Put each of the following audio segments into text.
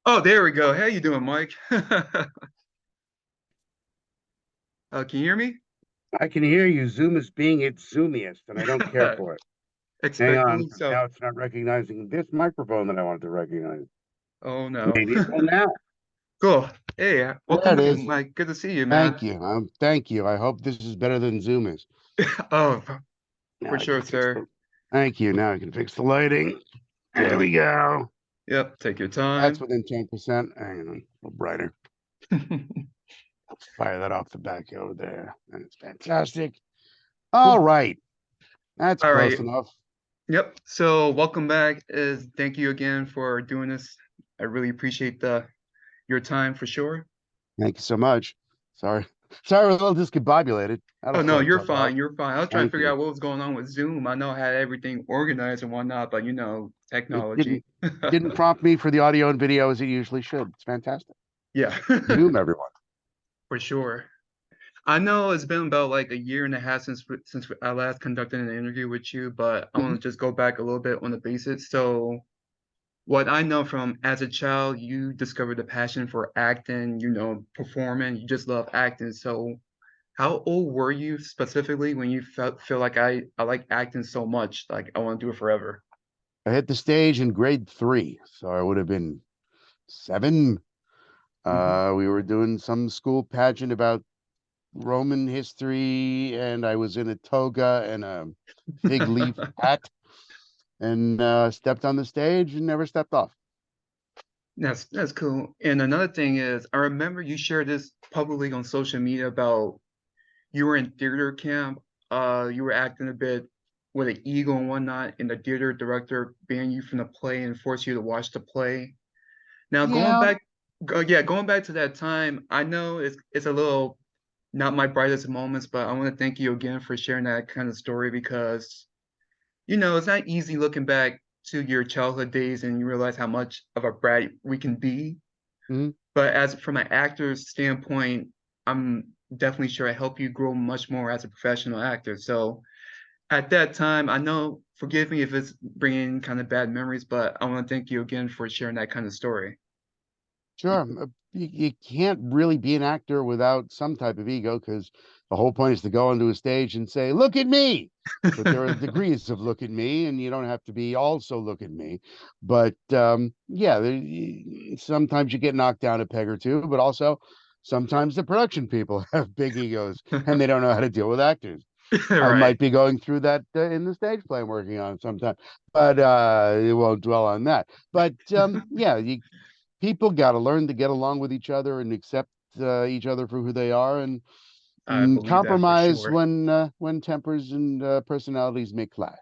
Oh, there we go. How you doing, Mike? Can you hear me? I can hear you. Zoom is being its zoomiest, and I don't care for it. Hang on, Expectantly 'cause so. now it's not recognizing this microphone that I wanted to recognize. Oh no. Maybe it will now. Cool. Hey, There welcome it back, is. Mike. Good to see you, man. Thank you. Thank you. I hope this is better than Zoom is. Oh, Now for I sure, can fix sir. the. Thank you. Now I can fix the lighting. There Yep. we go. Yep. Take your That's time. within 10%. Hang on, a little brighter. Fire that off the back over there. And it's fantastic. All Cool. right. That's All close right. enough. Yep. So welcome back. Is thank you again for doing this. I really appreciate the your time for sure. Thank you so much. Sorry. Sorry, we're a little discombobulated. That'll Oh no, sort you're itself out. fine. You're fine. I was trying to Thank figure you. out what was going on with Zoom. I know I had everything organized and whatnot, but It technology. didn't prompt me for the audio and video as it usually should. It's fantastic. Yeah, Zoom, everyone. for sure. I know it's been about like a year and a half since I last conducted an interview with you, but I Mhm. want to just go back a little bit on the basics. So, what I know from as a child, you discovered the passion for acting, performing. You just love acting. So, how old were you specifically when you feel like I like acting so much, like I want to do it forever? I hit the stage in grade three, so I would have been seven. Hmm. We were doing some school pageant about Roman history, and I was in a toga and a fig leaf hat, and stepped on the stage and never stepped off. That's cool. And another thing is, I remember you shared this publicly on social media about you were in theater camp. You were acting a bit with an ego and whatnot, and the theater director banned you from the play and forced you to watch the play. Now Yeah, going back to that time, I know it's a little not my brightest moments, but I want to thank you again for sharing that kind of story because it's not easy looking back to your childhood days and you realize how much of a brat we can be. mhm. But as from an actor's standpoint, I'm definitely sure I help you grow much more as a professional actor. So at that time, I know, forgive me if it's bringing kind of bad memories, but I want to thank you again for sharing that kind of story. Sure. You can't really be an actor without some type of ego because the whole point is to go onto a stage and say, "Look at me." But there are degrees of "look at me," and you don't have to be also "look at me." But yeah, sometimes you get knocked down a peg or two, but also sometimes the production people have big egos and they don't know how to deal with actors. I Right. might be going through that in the stage play I'm working on sometime, but we won't dwell on that. But yeah, people got to learn to get along with each other and accept each other for who they are, and I believe that for compromise sure. when tempers and personalities may clash.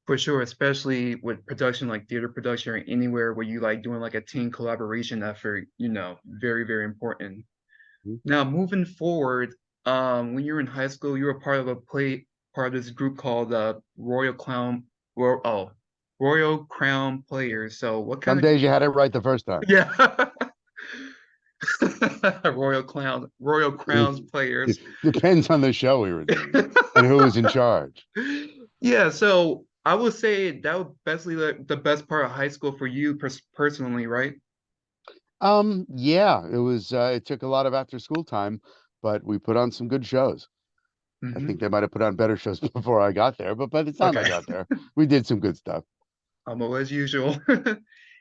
For sure, especially with production like theater production or anywhere where you like doing like a team collaboration effort, very, very important. Mhm. Now, moving forward, when you were in high school, you were part of this group called Royal Crown Players. So, what kind Some of, days you had it right the first time. yeah, Royal Crowns It, Players. it depends on the show we were doing and who was in charge. Yeah, so I would say that would basically the best part of high school for you personally, right? Yeah, it was. It took a lot of after school time, but we put on some good shows. I think Hmm. they might have put on better shows before I got there, but by the time I Okay. got there, we did some good stuff. As usual.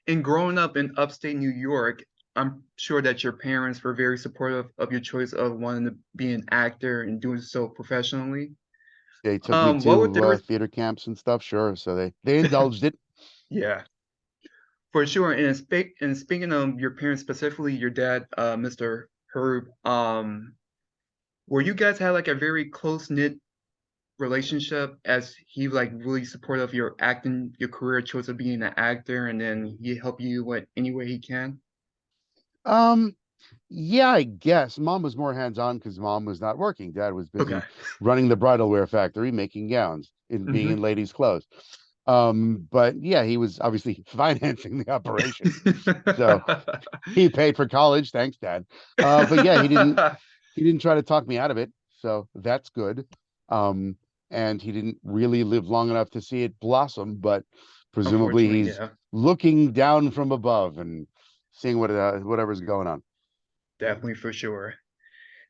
And growing up in upstate New York, I'm sure that your parents were very supportive of your choice of wanting to be an actor and doing so professionally. They took me What would to they, theater camps and stuff, sure. So they indulged it. yeah, for sure. And speaking of your parents specifically, your dad, Mr. Herb, were you guys had like a very close-knit relationship as he like really supportive of your acting, your career choice of being an actor, and then he help you what any way he can? Um, yeah, I guess mom was more hands-on because mom was not working. Dad was Okay. busy running the bridal wear factory, making gowns, in being in Hmm. ladies' clothes. But yeah, he was obviously financing the operation. So he paid for college, thanks, Dad. But yeah, he didn't try to talk me out of it, so that's good. Um, and he didn't really live long enough to see it blossom, but presumably Unfortunately, he's yeah. looking down from above and seeing whatever's going on. Definitely for sure.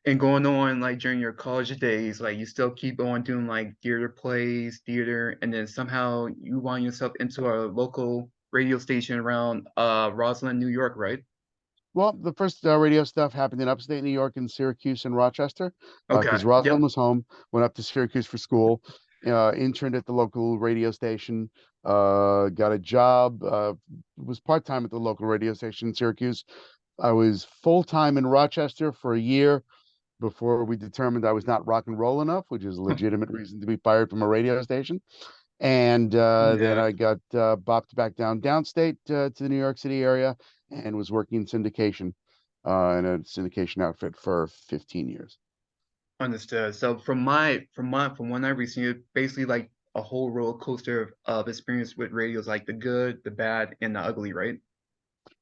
And going on like during your college days, like you still keep on doing like theater plays, theater, and then somehow you wind yourself into a local radio station around Roslyn, New York, right? Well, the first radio stuff happened in upstate New York in Syracuse and Rochester, Okay. because Roslyn Yep. was home. Went up to Syracuse for school, interned at the local radio station, got a job, was part time at the local radio station in Syracuse. I was full time in Rochester for a year before we determined I was not rock and roll enough, which is a legitimate reason to be fired from a radio station. And then Yeah. I got bopped back downstate to the New York City area and was working in syndication in a syndication outfit for 15 years. Understood. So from when I received basically like a whole roller coaster of experience with radios, like the good, the bad, and the ugly, right?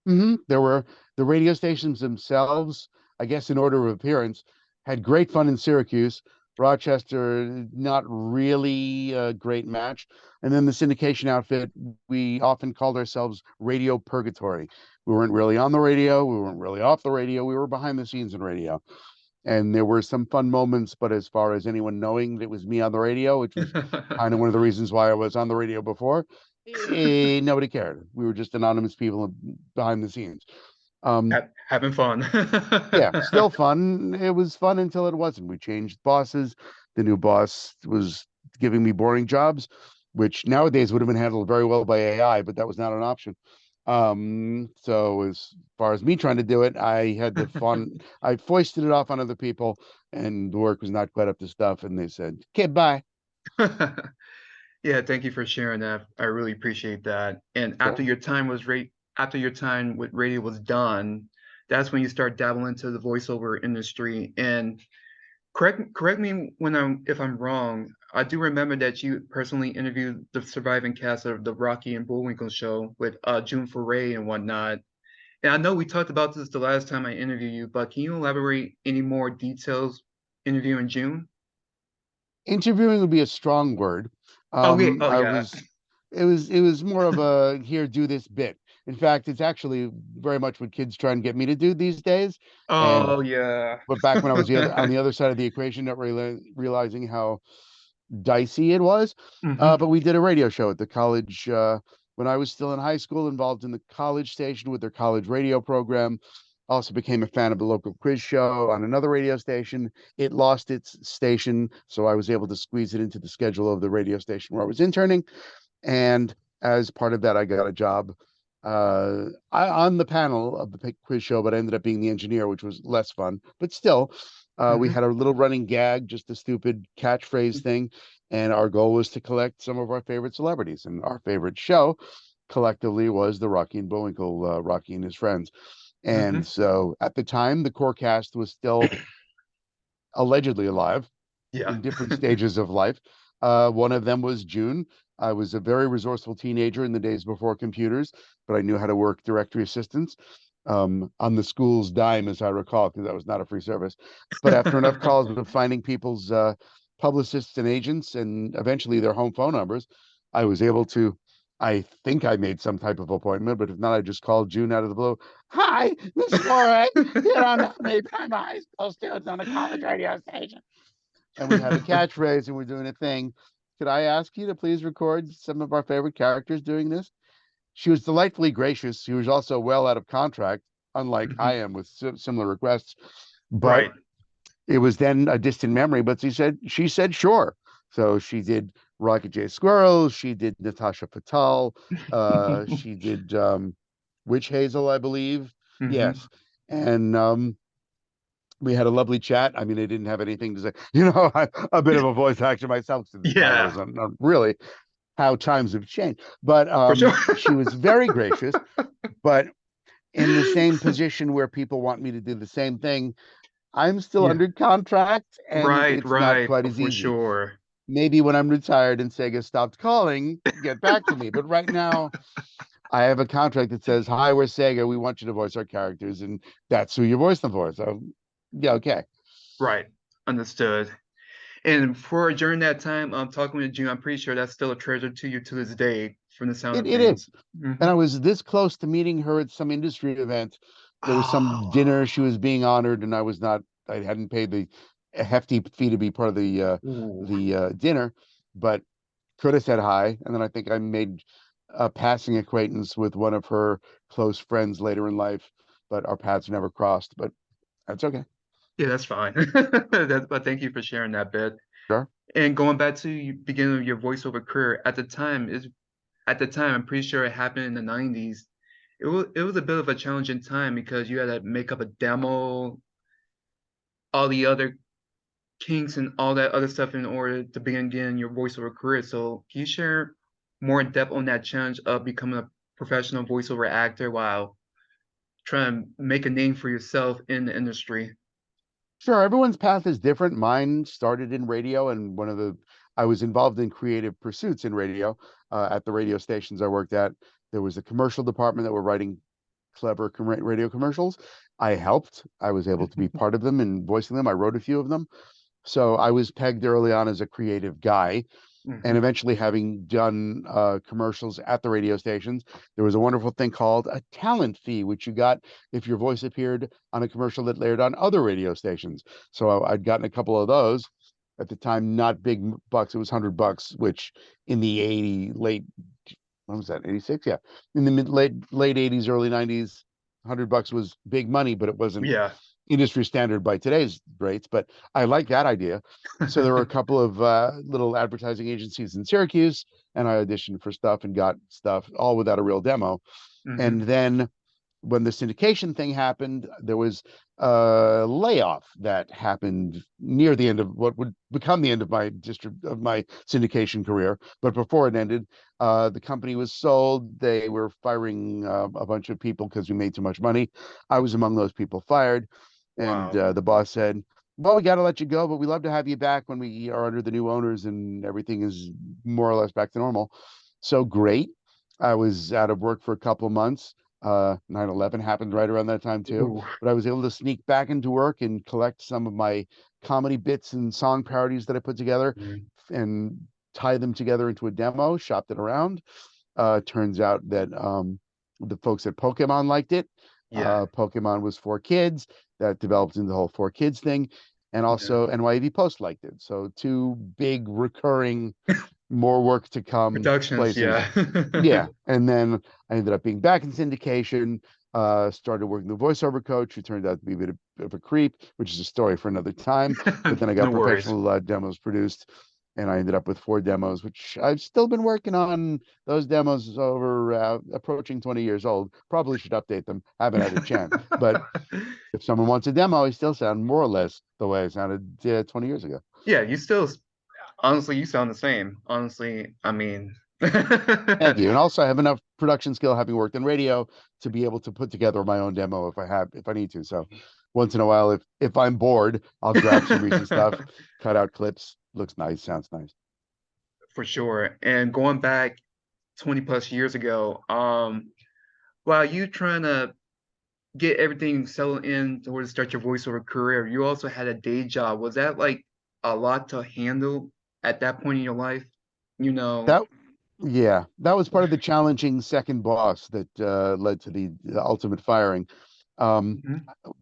There were the radio stations themselves, I guess, in order of appearance, had great fun in Syracuse. Rochester, not really a great match. And then the syndication outfit, we often called ourselves Radio Purgatory. We weren't really on the radio. We weren't really off the radio. We were behind the scenes in radio. And there were some fun moments, but as far as anyone knowing that it was me on the radio, which was kind of one of the reasons why I was on the radio before, nobody cared. We were just anonymous people behind the scenes. Um, Having fun. yeah, still fun. It was fun until it wasn't. We changed bosses. The new boss was giving me boring jobs, which nowadays would have been handled very well by AI, but that was not an option. So as far as me trying to do it, I foisted it off on other people, and the work was not quite up to stuff. And they said, "Okay, bye." Yeah, thank you for sharing that. I really appreciate that. And Sure. after your time with radio was done, that's when you start dabbling into the voiceover industry. And correct me when I'm if I'm wrong. I do remember that you personally interviewed the surviving cast of the Rocky and Bullwinkle show with June Foray and whatnot. And I know we talked about this the last time I interviewed you, but can you elaborate any more details interviewing June? Interviewing would be a strong word. Oh yeah, oh I yeah. was, it was more of a here, do this bit. In fact, it's actually very much what kids try and get me to do these days. And Oh yeah. but back when I was on the other side of the equation, not really realizing how dicey it was. Hmm. But we did a radio show at the college when I was still in high school, involved in the college station with their college radio program. Also became a fan of the local quiz show on another radio station. It lost its station, so I was able to squeeze it into the schedule of the radio station where I was interning. And as part of that, I got a job on the panel of the quiz show, but I ended up being the engineer, which was less fun. But still, we Hmm. had a little running gag, just a stupid catchphrase thing. And our goal was to collect some of our favorite celebrities. And our favorite show collectively was the Rocky and Bullwinkle, Rocky and his friends. And Hmm. so at the time, the core cast was still allegedly alive Yeah. in different stages of life. One of them was June. I was a very resourceful teenager in the days before computers, but I knew how to work directory assistance on the school's dime, as I recall, because that was not a free service. But after enough calls of finding people's publicists and agents and eventually their home phone numbers, I was able to. I think I made some type of appointment, but if not, I just called June out of the blue. Hi, Miss Foray. You don't know me, but I'm a high school student on a college radio station, and we have a catchphrase and we're doing a thing. Could I ask you to please record some of our favorite characters doing this? She was delightfully gracious. She was also well out of contract, unlike I Mhm. am with similar requests. But Right. it was then a distant memory. But she said sure. So she did Rocket J Squirrel. She did Natasha Patel. She did Witch Hazel, I believe. Hmm. Yes, and we had a lovely chat. I mean, I didn't have anything to say. A bit of a voice actor myself. So at the time, I Yeah, was not really how times have changed. But for sure. she was very gracious. But in the same position where people want me to do the same thing, I'm still Yeah. under contract, and Right, it's not right, quite as for easy. sure. Maybe when I'm retired and Sega stopped calling, get back to me. But right now, I have a contract that says, "Hi, we're Sega. We want you to voice our characters," and that's who you voice them for. So, yeah, okay. Right. Understood. And for during that time, talking with you, I'm pretty sure that's still a treasure to you to this day. from the sound of It things. is. And Hmm. I was this close to meeting her at some industry event. There was some Oh, dinner. She was being honored, and I was not. I hadn't paid the a hefty fee to be part of ooh. the dinner, but could have said hi. And then I think I made a passing acquaintance with one of her close friends later in life, but our paths never crossed. But that's okay. Yeah, that's fine. But thank you for sharing that bit. Sure. And going back to you beginning of your voiceover career, at the time, I'm pretty sure it happened in the 90s. It was a bit of a challenging time because you had to make up a demo, all the other kinks and all that other stuff in order to begin again your voiceover career. So can you share more in depth on that challenge of becoming a professional voiceover actor while trying to make a name for yourself in the industry? Sure, everyone's path is different. Mine started in radio, and I was involved in creative pursuits in radio. At the radio stations I worked at, there was a commercial department that were writing clever radio commercials. I helped. I was able to be part of them and voicing them. I wrote a few of them. So I was pegged early on as a creative guy, and Hmm. eventually having done commercials at the radio stations, there was a wonderful thing called a talent fee, which you got if your voice appeared on a commercial that aired on other radio stations. So I'd gotten a couple of those at the time, not big bucks. It was $100, which in the 80 late, when was that, 86? Yeah, in the late 80s, early 90s, $100 was big money, but it wasn't Yeah. industry standard by today's rates. But I like that idea. So there were a couple of little advertising agencies in Syracuse, and I auditioned for stuff and got stuff, all without a real demo. And Hmm. then when the syndication thing happened, there was a layoff that happened near the end of what would become the end of my syndication career. But before it ended, the company was sold. They were firing a bunch of people because we made too much money. I was among those people fired, and Wow. the boss said, "Well, we got to let you go, but we love to have you back when we are under the new owners and everything is more or less back to normal." So great. I was out of work for a couple of months. 9/11 happened right around that time too, Ooh. but I was able to sneak back into work and collect some of my comedy bits and song parodies that I put together Mhm. and tie them together into a demo, shopped it around. Turns out that the folks at Pokemon liked it. Yeah. Pokemon was for kids. That developed into the whole for kids thing. And Yeah. also NYAV Post liked it. So two big recurring, more work to come Productions, places. yeah. Yeah. And then I ended up being back in syndication, started working the voiceover coach, who turned out to be a bit of a creep, which is a story for another time. But then I got No worries. professional demos produced, and I ended up with 4 demos, which I've still been working on. Those demos over approaching 20 years old. Probably should update them. Haven't had a chance. But if someone wants a demo, I still sound more or less the way I sounded 20 years ago. Yeah, honestly, you sound the same. Honestly, I mean, Thank you. And also, I have enough production skill, having worked in radio, to be able to put together my own demo if I need to. So, once in a while, if I'm bored, I'll grab some recent stuff, cut out clips. Looks nice, sounds nice. for sure. And going back 20 plus years ago, while you trying to get everything settled in to order to start your voiceover career, you also had a day job. Was that like a lot to handle at that point in your life? You know, That Yeah, that was part of the challenging second boss that led to the ultimate firing. Um, mhm,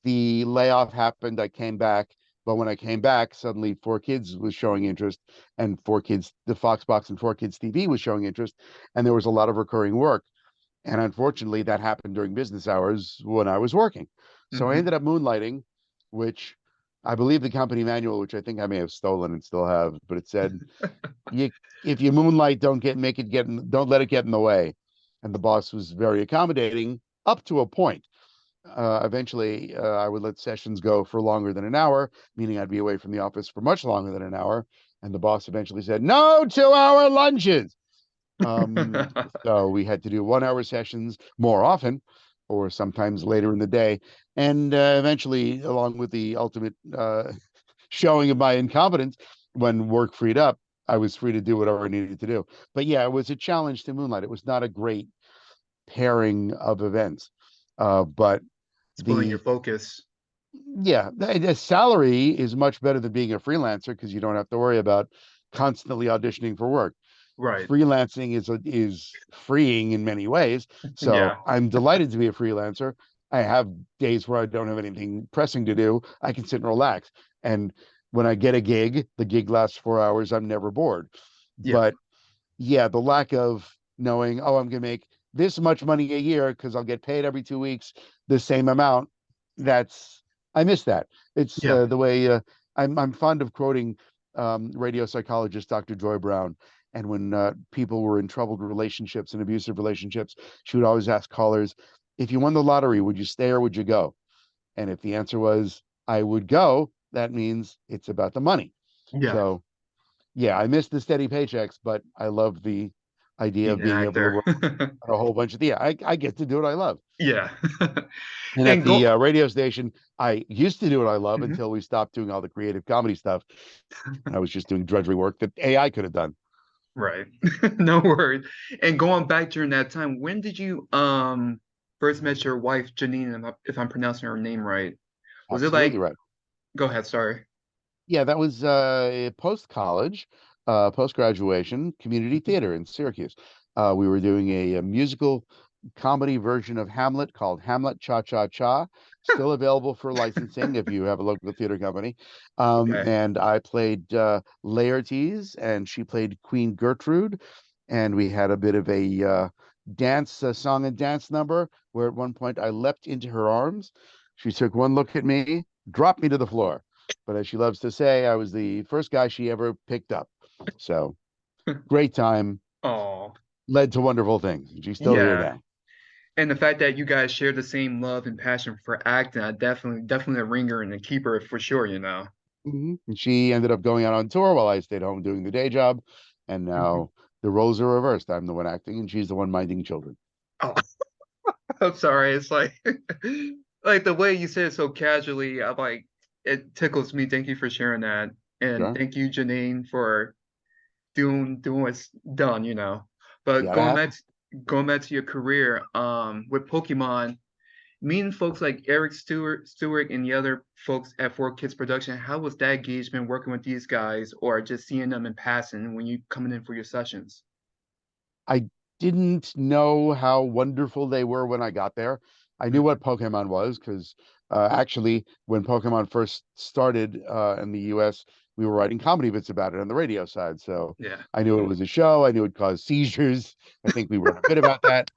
the layoff happened. I came back, but when I came back, suddenly Four Kids was showing interest, and Four Kids, the Fox Box and Four Kids TV was showing interest, and there was a lot of recurring work. And unfortunately, that happened during business hours when I was working. So I mhm. ended up moonlighting, which I believe the company manual, which I think I may have stolen and still have, but it said, you if you moonlight, don't let it get in the way. And the boss was very accommodating up to a point. Eventually, I would let sessions go for longer than an hour, meaning I'd be away from the office for much longer than an hour. And the boss eventually said, "No 2 hour lunches." Um, so we had to do 1 hour sessions more often, or sometimes later in the day. And eventually, along with the ultimate showing of my incompetence, when work freed up, I was free to do whatever I needed to do. But yeah, it was a challenge to Moonlight. It was not a great pairing of events. But Splitting your the focus. yeah, the salary is much better than being a freelancer because you don't have to worry about constantly auditioning for work. Right. Freelancing is freeing in many ways. So Yeah. I'm delighted to be a freelancer. I have days where I don't have anything pressing to do. I can sit and relax. And when I get a gig, the gig lasts 4 hours. I'm never bored. Yeah. But yeah, the lack of knowing, oh, I'm going to make this much money a year because I'll get paid every 2 weeks the same amount. That's I miss that. It's Yeah. the way I'm fond of quoting radio psychologist Dr. Joy Brown. And when people were in troubled relationships and abusive relationships, she would always ask callers, if you won the lottery, would you stay or would you go? And if the answer was, I would go, that means it's about the money. Yeah. So yeah, I miss the steady paychecks, but I love the idea Being of an being able to actor. work on a whole bunch of yeah, I get to do what I love. Yeah. And at And the go. radio station, I used to do what I love Mhm. until we stopped doing all the creative comedy stuff. I was just doing drudgery work that AI could have done. Right. No worries. And going back during that time, when did you first met your wife, Janine, if I'm pronouncing her name right? Was it Absolutely like, right. go ahead, sorry. Yeah, that was post college, post graduation, community Mhm. theater in Syracuse. We were doing a musical comedy version of Hamlet called Hamlet Cha Cha Cha, still available for licensing if you have a local theater company. Okay. And I played Laertes, and she played Queen Gertrude. And we had a bit of a dance, song and dance number where at one point I leapt into her arms. She took one look at me, dropped me to the floor. But as she loves to say, I was the first guy she ever picked up. So great time, Oh, led to wonderful things. She's still here yeah. now. And the fact that you guys share the same love and passion for acting, I definitely a ringer and a keeper for sure, you know. And she ended up going out on tour while I stayed home doing the day job. And Mhm. now the roles are reversed. I'm the one acting, and she's the one minding children. Oh, I'm sorry. It's like like the way you say it so casually, I'm like it tickles me. Thank you for sharing that. And Sure. thank you, Janine, for doing what's done, you know. But Gotta have 'em. going back to your career, with Pokemon, meeting folks like Eric Stewart and the other folks at Four Kids Production, how was that engagement working with these guys or just seeing them in passing when you coming in for your sessions? I didn't know how wonderful they were when I got there. I knew Mhm. what Pokemon was because actually, when Pokemon first started in the US, we were writing comedy bits about it on the radio side. So Yeah. I knew it was a show. I knew it caused seizures. I think we wrote a bit about that.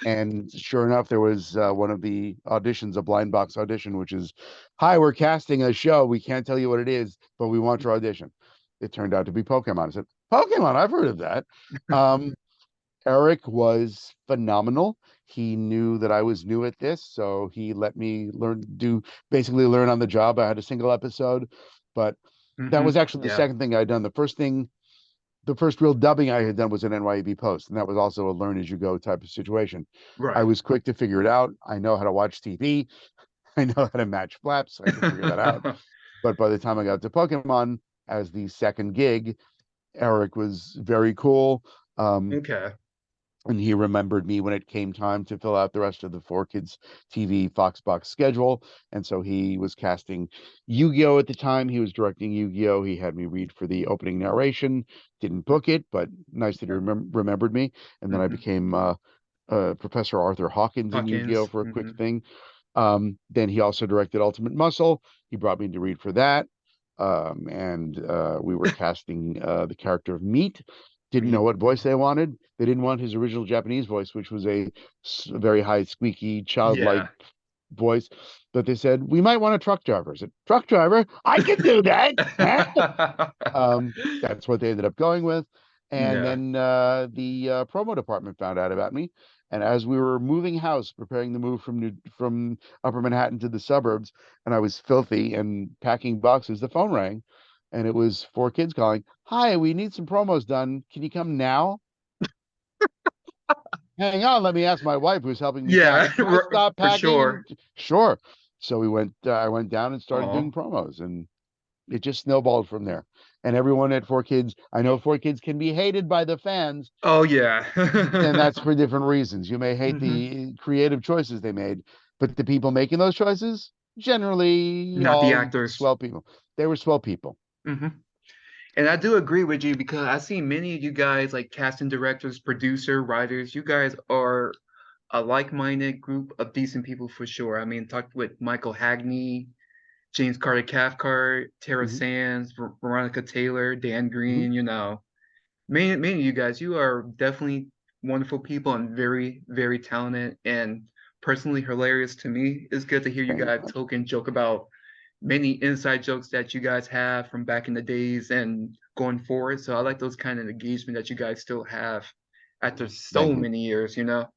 And sure enough, there was one of the auditions, a blind box audition, which is, hi, we're casting a show. We can't tell you what it is, but we want your audition. It turned out to be Pokemon. I said, Pokemon, I've heard of that. Um, Eric was phenomenal. He knew that I was new at this, so he let me basically learn on the job. I had a single episode, but that was actually the Yeah. second thing I'd done. The first real dubbing I had done was an NYAB post, and that was also a learn as you go type of situation. I Right. was quick to figure it out. I know how to watch TV. I know how to match flaps. I could figure that out. But by the time I got to Pokemon as the second gig, Eric was very cool. Um, Okay. and he remembered me when it came time to fill out the rest of the Four Kids TV Foxbox schedule. And so he was casting Yu-Gi-Oh at the time. He was directing Yu-Gi-Oh. He had me read for the opening narration. Didn't book it, but nice that he remembered me. And then I Hmm. became Professor Arthur Hawkins in Yu-Gi-Oh Hawkins. for a quick thing. Then he also directed Ultimate Muscle. He brought me to read for that. And we were casting the character of Meat. Didn't know Meat. what voice they wanted. They didn't want his original Japanese voice, which was a very high, squeaky, childlike Yeah. voice. But they said, we might want a truck driver. I said, truck driver? I can do that. Huh? That's what they ended up going with. And Yeah. then the promo department found out about me. And as we were moving house, preparing the move from Upper Manhattan to the suburbs, and I was filthy and packing boxes, the phone rang, and it was four kids calling. Hi, we need some promos done. Can you come now? Hang on, let me ask my wife who's helping me pack. Yeah, Can I stop for packing? sure. And sure. So we went. I went down and started doing Oh. promos, and it just snowballed from there. And everyone at Four Kids, I know Four Kids can be hated by the fans, Oh yeah. and that's for different reasons. You may hate Hmm. the creative choices they made, but the people making those choices, generally Not the all actors. swell people. They were swell people. Hmm. And I do agree with you because I see many of you guys like casting directors, producer, writers. You guys are a like-minded group of decent people for sure. I mean, talked with Michael Hagney, James Carter Cathcart, Tara Hmm. Sands, Veronica Taylor, Dan Hmm. Green, many of you guys, you are definitely wonderful people and very, very talented and personally hilarious to me. It's good to hear you Thank you guys very much. talk and joke about many inside jokes that you guys have from back in the days and going forward. So I like those kind of engagement that you guys still have after so Thank you. many years, you know?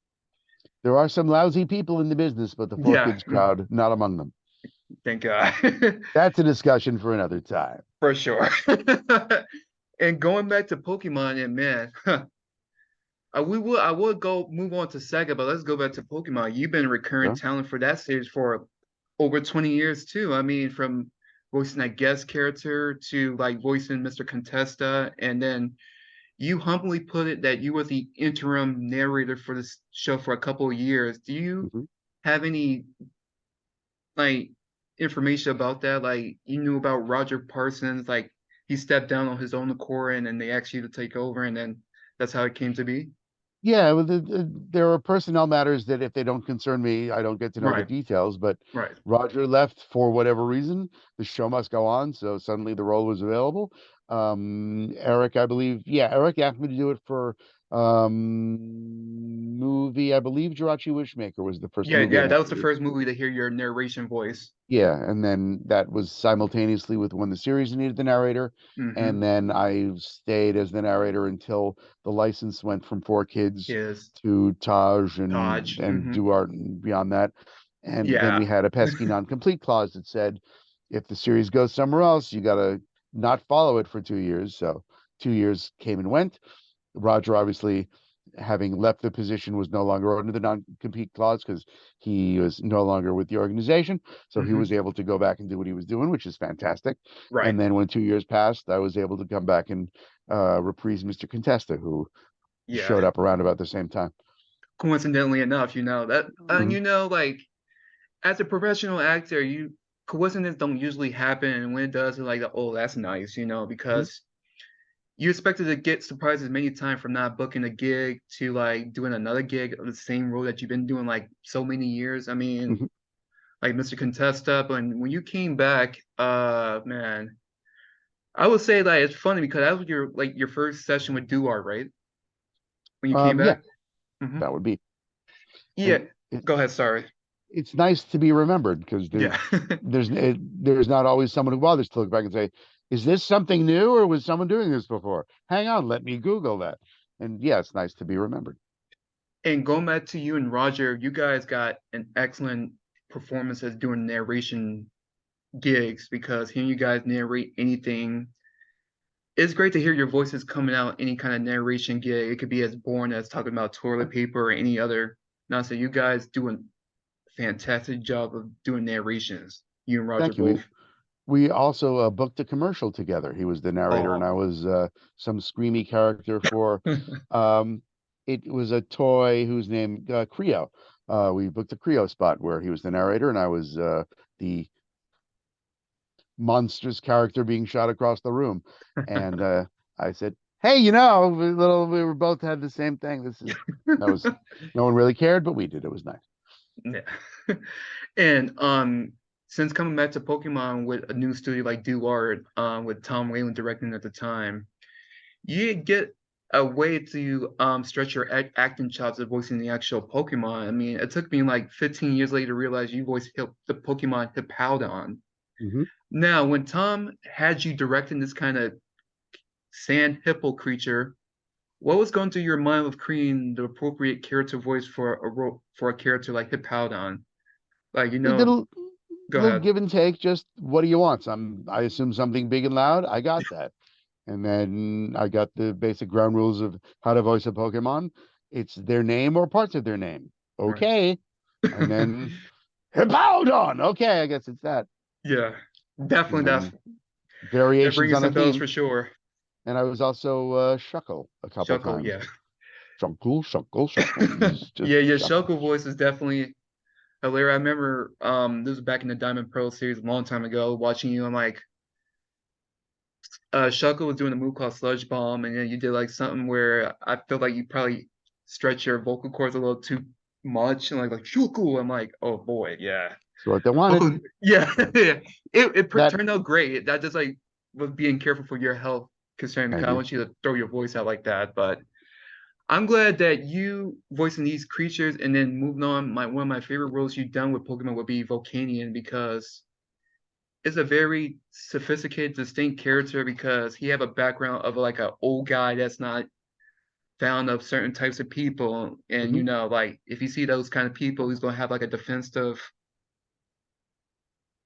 There are some lousy people in the business, but the Four Yeah, Kids crowd, not among them. thank God. That's a discussion for another time. For sure. And going back to Pokemon, and man, I would go move on to Sega, but let's go back to Pokemon. You've been a recurring Sure. talent for that series for over 20 years too. I mean, from voicing that guest character to like voicing Mr. Contesta, and then you humbly put it that you were the interim narrator for this show for a couple of years. Do you Hmm. have any like information about that? Like you knew about Roger Parsons, like he stepped down on his own accord and then they asked you to take over and then that's how it came to be? Yeah, well, there are personnel matters that if they don't concern me, I don't get to know the Right, details. But right. Roger left for whatever reason. The show must go on, so suddenly the role was available. Eric, I believe, yeah, Eric asked me to do it for movie. I believe Jirachi Wishmaker was the first Yeah, movie I yeah, that was the narrated. first movie to hear your narration voice. Yeah, and then that was simultaneously with when the series needed the narrator, Mm-hmm. and then I stayed as the narrator until the license went from Four Kids Is to Taj and Taj. Mm-hmm. Duart and beyond that. And then we Yeah. had a pesky non-complete clause that said if the series goes somewhere else, you gotta not follow it for 2 years. So 2 years came and went. Roger, obviously, having left the position, was no longer under the non-compete clause because he was no longer with the organization. So he Mm-hmm. was able to go back and do what he was doing, which is fantastic. Right. And then when 2 years passed, I was able to come back and reprise Mr. Contesta, who Yeah. showed up around about the same time. Coincidentally enough, that Mhm. like as a professional actor, you coincidences don't usually happen, and when it does, it's like, oh, that's nice, Mhm. because you expected to get surprises many times from not booking a gig to like doing another gig of the same role that you've been doing like so many years. I mean, Mhm. like Mr. Contesta, but when you came back, man, I would say that it's funny because that was your first session with Duart, right? When you came Yeah, back. Hmm. that would be. Yeah. And it, Go ahead. Sorry. it's nice to be remembered because Yeah. there's not always someone who bothers to look back and say, "Is this something new, or was someone doing this before?" Hang on, let me Google that. And yeah, it's nice to be remembered. And going back to you and Roger, you guys got an excellent performance as doing narration gigs because hearing you guys narrate anything, it's great to hear your voices coming out any kind of narration gig. It could be as boring as talking about toilet paper or any other. Now, so you guys do a fantastic job of doing narrations. You and Roger Thank you. We both. we also booked a commercial together. He was the narrator, and Oh, I was some screamy character for. Um, it was a toy whose name Creo. We booked a Creo spot where he was the narrator, and I was the monstrous character being shot across the room. And I said, "Hey, we were both had the same thing. That was no one really cared, but we did. It was nice." yeah. And since coming back to Pokemon with a new studio like Do Art, with Tom Whalen directing at the time, you get a way to stretch your acting chops of voicing the actual Pokemon. I mean, it took me like 15 years later to realize you voiced the Pokemon Hippowdon. Hmm. Now, when Tom had you directing this kind of sand hippo creature, what was going through your mind of creating the appropriate character voice for a character like Hippowdon? Like, We did a go little ahead. give and take. Just what do you want? I assume something big and loud. I got that. And then I got the basic ground rules of how to voice a Pokemon. It's their name or parts of their name. Right. Okay. And then Hippowdon. Okay, I guess it's that. Yeah, And definitely. then That variations brings on a some bells theme. for sure. And I was also Shuckle a couple Shuckle, times. yeah. Shuckle, Shuckle, Shuckle. It was just Yeah, your Shuckle. Shuckle voice is definitely hilarious. I remember this was back in the Diamond Pearl series a long time ago, watching you. I'm like, Shaka was doing a move called Sludge Bomb, and then you did like something where I feel like you probably stretch your vocal cords a little too much, and like Shuku. I'm like, oh boy, yeah. So what they wanted, Oh yeah, yeah. It that turned out great. That just like was being careful for your health concern I because I agree. want you to throw your voice out like that. But I'm glad that you voicing these creatures and then moving on. My one of my favorite roles you've done with Pokemon would be Volcanion because it's a very sophisticated, distinct character because he have a background of like an old guy that's not found of certain types of people. And Mhm. you know, like if you see those kind of people, he's gonna have like a defensive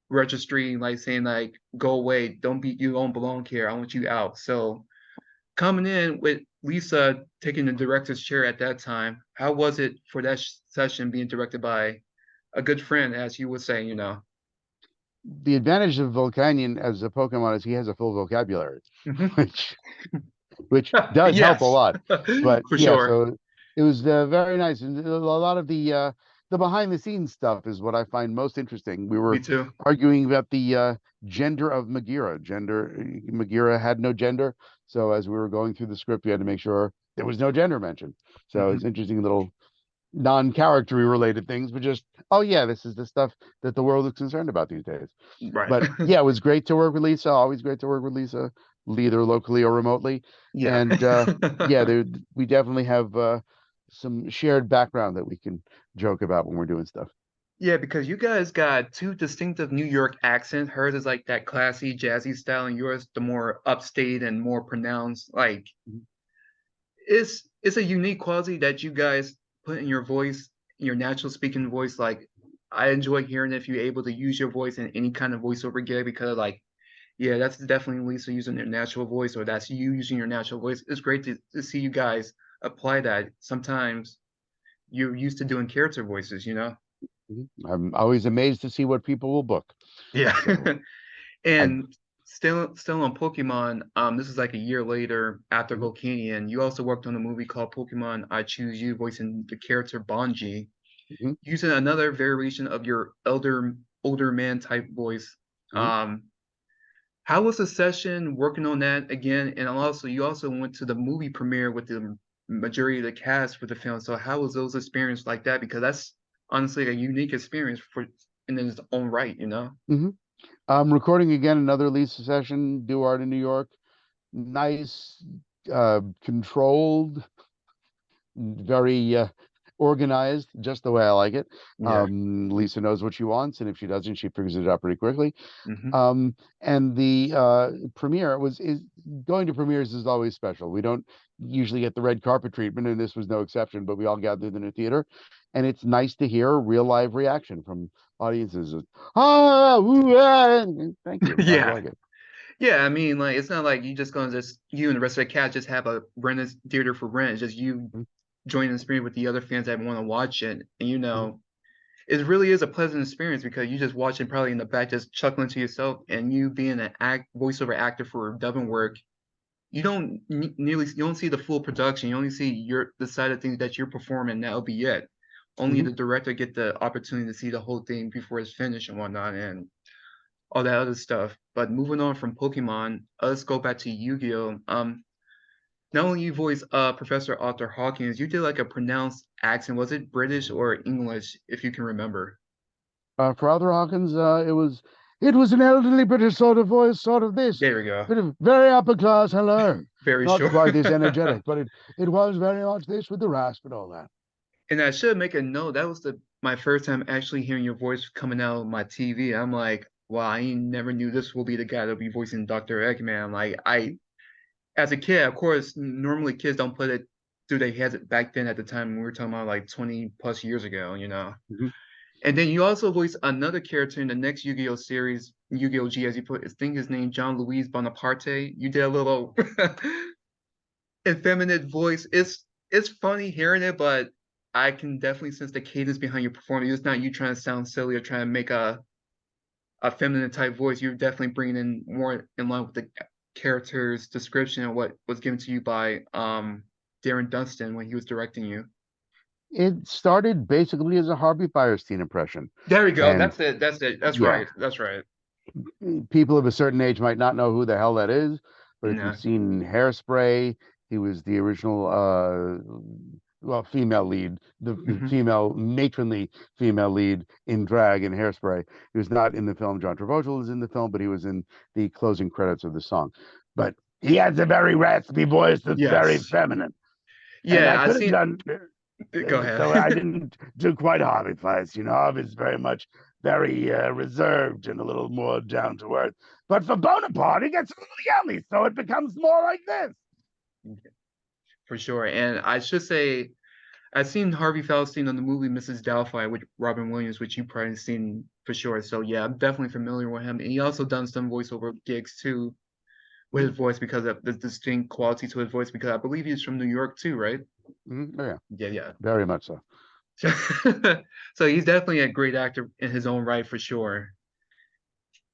registry, like saying like, go away, you don't belong here. I want you out. So coming in with Lisa taking the director's chair at that time, how was it for that session being directed by a good friend, as you would say, you know? The advantage of Volcanion as a Pokemon is he has a full vocabulary, Mhm. which does help a Yes, lot. But for yeah, sure. so it was very nice, and a lot of the behind the scenes stuff is what I find most interesting. We Me were too. arguing about the gender of Magira. Magira had no gender, so as we were going through the script, we had to make sure there was no gender mentioned. So it's Mhm. interesting little non-charactery related things, but just oh yeah, this is the stuff that the world is concerned about these days. Right. But yeah, it was great to work with Lisa. Always great to work with Lisa, either locally or remotely. Yeah. And yeah, we definitely have some shared background that we can joke about when we're doing stuff. Yeah, because you guys got two distinctive New York accents. Hers is like that classy, jazzy style, and yours the more upstate and more pronounced. Like Mhm. it's a unique quality that you guys put in your voice, your natural speaking voice. Like I enjoy hearing if you're able to use your voice in any kind of voiceover gig because like yeah, that's definitely Lisa using their natural voice or that's you using your natural voice. It's great to see you guys apply that. Sometimes you're used to doing character voices, you know? Mhm. I'm always amazed to see what people will book. Yeah. So I And still on Pokemon, this is like a year later after mhm, Volcanion. You also worked on a movie called Pokemon I Choose You, voicing the character Bonji, mhm, using another variation of your older man type voice. mhm. Um, how was the session working on that again? And also you also went to the movie premiere with the majority of the cast for the film. So how was those experiences like that? Because that's honestly a unique experience for in its own right, you know? Mhm. I'm recording again another Lisa session, do art in New York. Nice, controlled, very organized, just the way I like it. Yeah. Lisa knows what she wants, and if she doesn't, she figures it out pretty quickly. Hmm. And the premiere was is going to premieres is always special. We don't usually get the red carpet treatment, and this was no exception. But we all gathered in a theater, and it's nice to hear real live reaction from audiences. Ah, ooh, ah, thank you. I'm glad you Yeah. like it. Yeah, I mean, like it's not like you just gonna just you and the rest of the cast just have a rented theater for rent. It's just you Mhm, joining the experience with the other fans that want to watch it, and you mhm, know, it really is a pleasant experience because you just watching probably in the back, just chuckling to yourself, and you being an voiceover actor for dubbing work, you don't nearly you don't see the full production. You only see the side of things that you're performing. And that'll be it. Only mhm. the director get the opportunity to see the whole thing before it's finished and whatnot, and all that other stuff. But moving on from Pokemon, let's go back to Yu-Gi-Oh! Not only you voice Professor Arthur Hawkins, you did like a pronounced accent. Was it British or English, if you can remember? For Arthur Hawkins, it was an elderly British sort of voice, sort of this, There we go. bit of very upper class. Hello, Very not sure. quite this energetic, but it was very much this with the rasp and all that. And I should make a note. That was the my first time actually hearing your voice coming out of my TV. I'm like, wow, I ain't never knew this will be the guy that'll be voicing Dr. Eggman. Like as a kid, of course, normally kids don't put it through their heads back then at the time we were talking about like 20 plus years ago, you know. Mhm. And then you also voice another character in the next Yu-Gi-Oh series, Yu-Gi-Oh! G, as you put, I think his name John Louis Bonaparte. You did a little effeminate voice. It's funny hearing it, but I can definitely sense the cadence behind your performance. It's not you trying to sound silly or trying to make a feminine type voice. You're definitely bringing in more in line with the character's description of what was given to you by Darren Dunstan when he was directing you. It started basically as a Harvey Firestein impression, There we go. and That's it. That's it. That's yeah, right. That's right. people of a certain age might not know who the hell that is, But if you've No. seen Hairspray, he was the original, well, female lead, the Hmm. female matronly female lead in drag in Hairspray. He was not in the film. John Travolta was in the film, but he was in the closing credits of the song. But he has a very raspy voice that's very Yes. feminine, and Yeah, I I could have seen. done. Go So I ahead. didn't do quite Harvey Fleiss. Harvey's very much very reserved and a little more down to earth. But for Bonaparte, he gets a little yelly, so it becomes more like this. For sure. And I should say, I've seen Harvey Fierstein on the movie Mrs. Doubtfire with Robin Williams, which you've probably seen for sure. So yeah, I'm definitely familiar with him. And he also done some voiceover gigs too with his voice because of the distinct quality to his voice, because I believe he's from New York too, right? Oh, yeah, Yeah, yeah. very much so. So he's definitely a great actor in his own right for sure.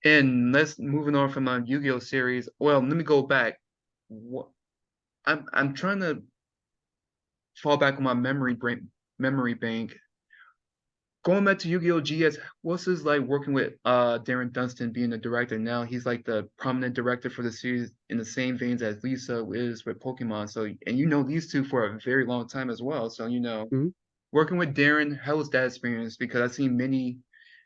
And let's moving on from the Yu-Gi-Oh series. Well, let me go back. What, I'm trying to fall back on my memory bank. Going back to Yu-Gi-Oh! GS, what's his like working with Darren Dunstan being the director? Now he's like the prominent director for the series in the same veins as Lisa is with Pokemon. So and you know these two for a very long time as well. So Mhm. working with Darren, how was that experience? Because I've seen many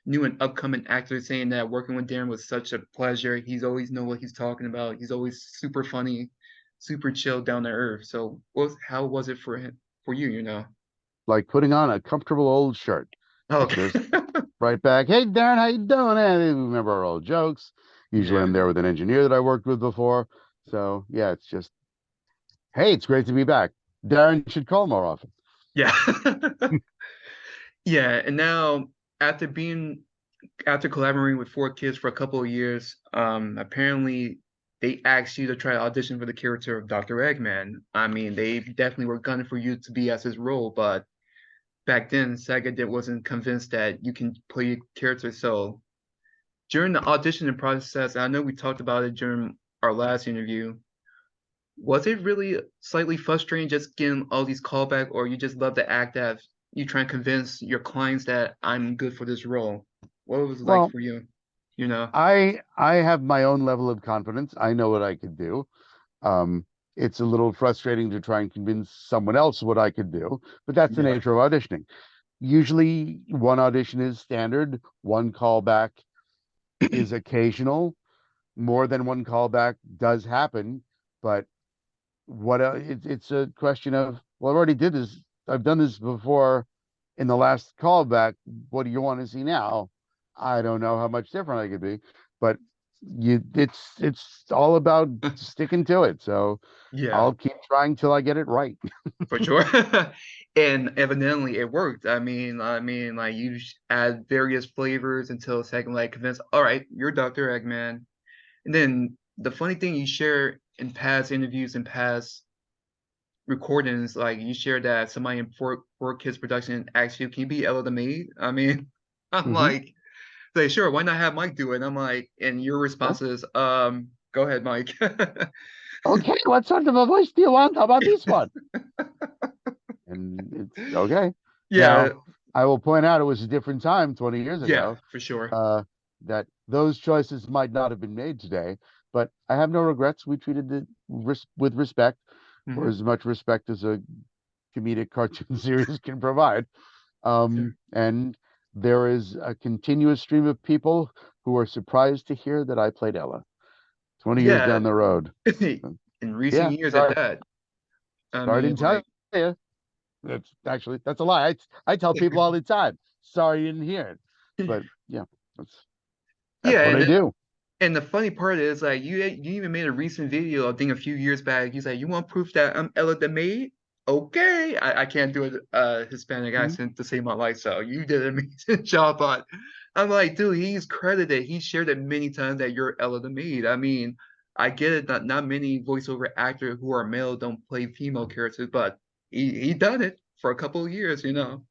new and upcoming actors saying that working with Darren was such a pleasure. He's always know what he's talking about. He's always super funny, super chill, down to earth. So how was it for him for you, you know? Like putting on a comfortable old shirt. Oh, It's just right back. Hey, Darren, how you doing? And we remember our old jokes. Usually, yeah. I'm there with an engineer that I worked with before. So yeah, it's just, hey, it's great to be back. Darren should call more often. Yeah. Yeah, and now after being after collaborating with Four Kids for a couple of years, apparently they asked you to try to audition for the character of Dr. Eggman. I mean, they definitely were gunning for you to be as his role, but back then wasn't convinced that you can play your character. So during the auditioning process, I know we talked about it during our last interview. Was it really slightly frustrating just getting all these callback, or you just love the act that you try and convince your clients that I'm good for this role? What was it like Well, for you? You know? I have my own level of confidence. I know what I could do. Um, it's a little frustrating to try and convince someone else what I could do, but that's the Yeah. nature of auditioning. Usually, one audition is standard, one callback is occasional. More than one callback does happen, but it's a question of, well, I already did this. I've done this before in the last callback. What do you want to see now? I don't know how much different I could be, but it's all about sticking to it. So Yeah, I'll keep trying till I get it right. for sure. And evidently it worked. I mean, like you add various flavors until second like convince, all right, you're Dr. Eggman. And then the funny thing you share in past interviews and past recordings, like you shared that somebody in Four Kids production asked you, can you be Ella the maid? I mean, I'm Hmm. like, sure, why not have Mike do it? And I'm like, and your Yeah. response is, go ahead, Mike. Okay, what sort of a voice do you want? How about this one? And it's okay. Yeah, Now, I will point out it was a different time 20 years yeah, ago, for sure. uh, that those choices might not have been made today, but I have no regrets. We treated it with respect, or Hmm. as much respect as a comedic cartoon series can provide. And there is a continuous stream of people who are surprised to hear that I played Ella 20 years Yeah, down the road. in recent Yeah, years at sorry, that. I sorry I mean, didn't tell like, you. That's a lie. I tell people all the time. Sorry you didn't hear it, but yeah, that's yeah, that's what I do. and the funny part is like you even made a recent video, I think a few years back. He's like, you want proof that I'm Ella the maid? Okay, I can't do a Hispanic Mhm. accent to save my life, so you did an amazing job. But I'm like, dude, he's credited. He shared it many times that you're Ella the maid. I mean, I get it that not many voiceover actors who are male don't play female characters, but he done it for a couple of years, you know.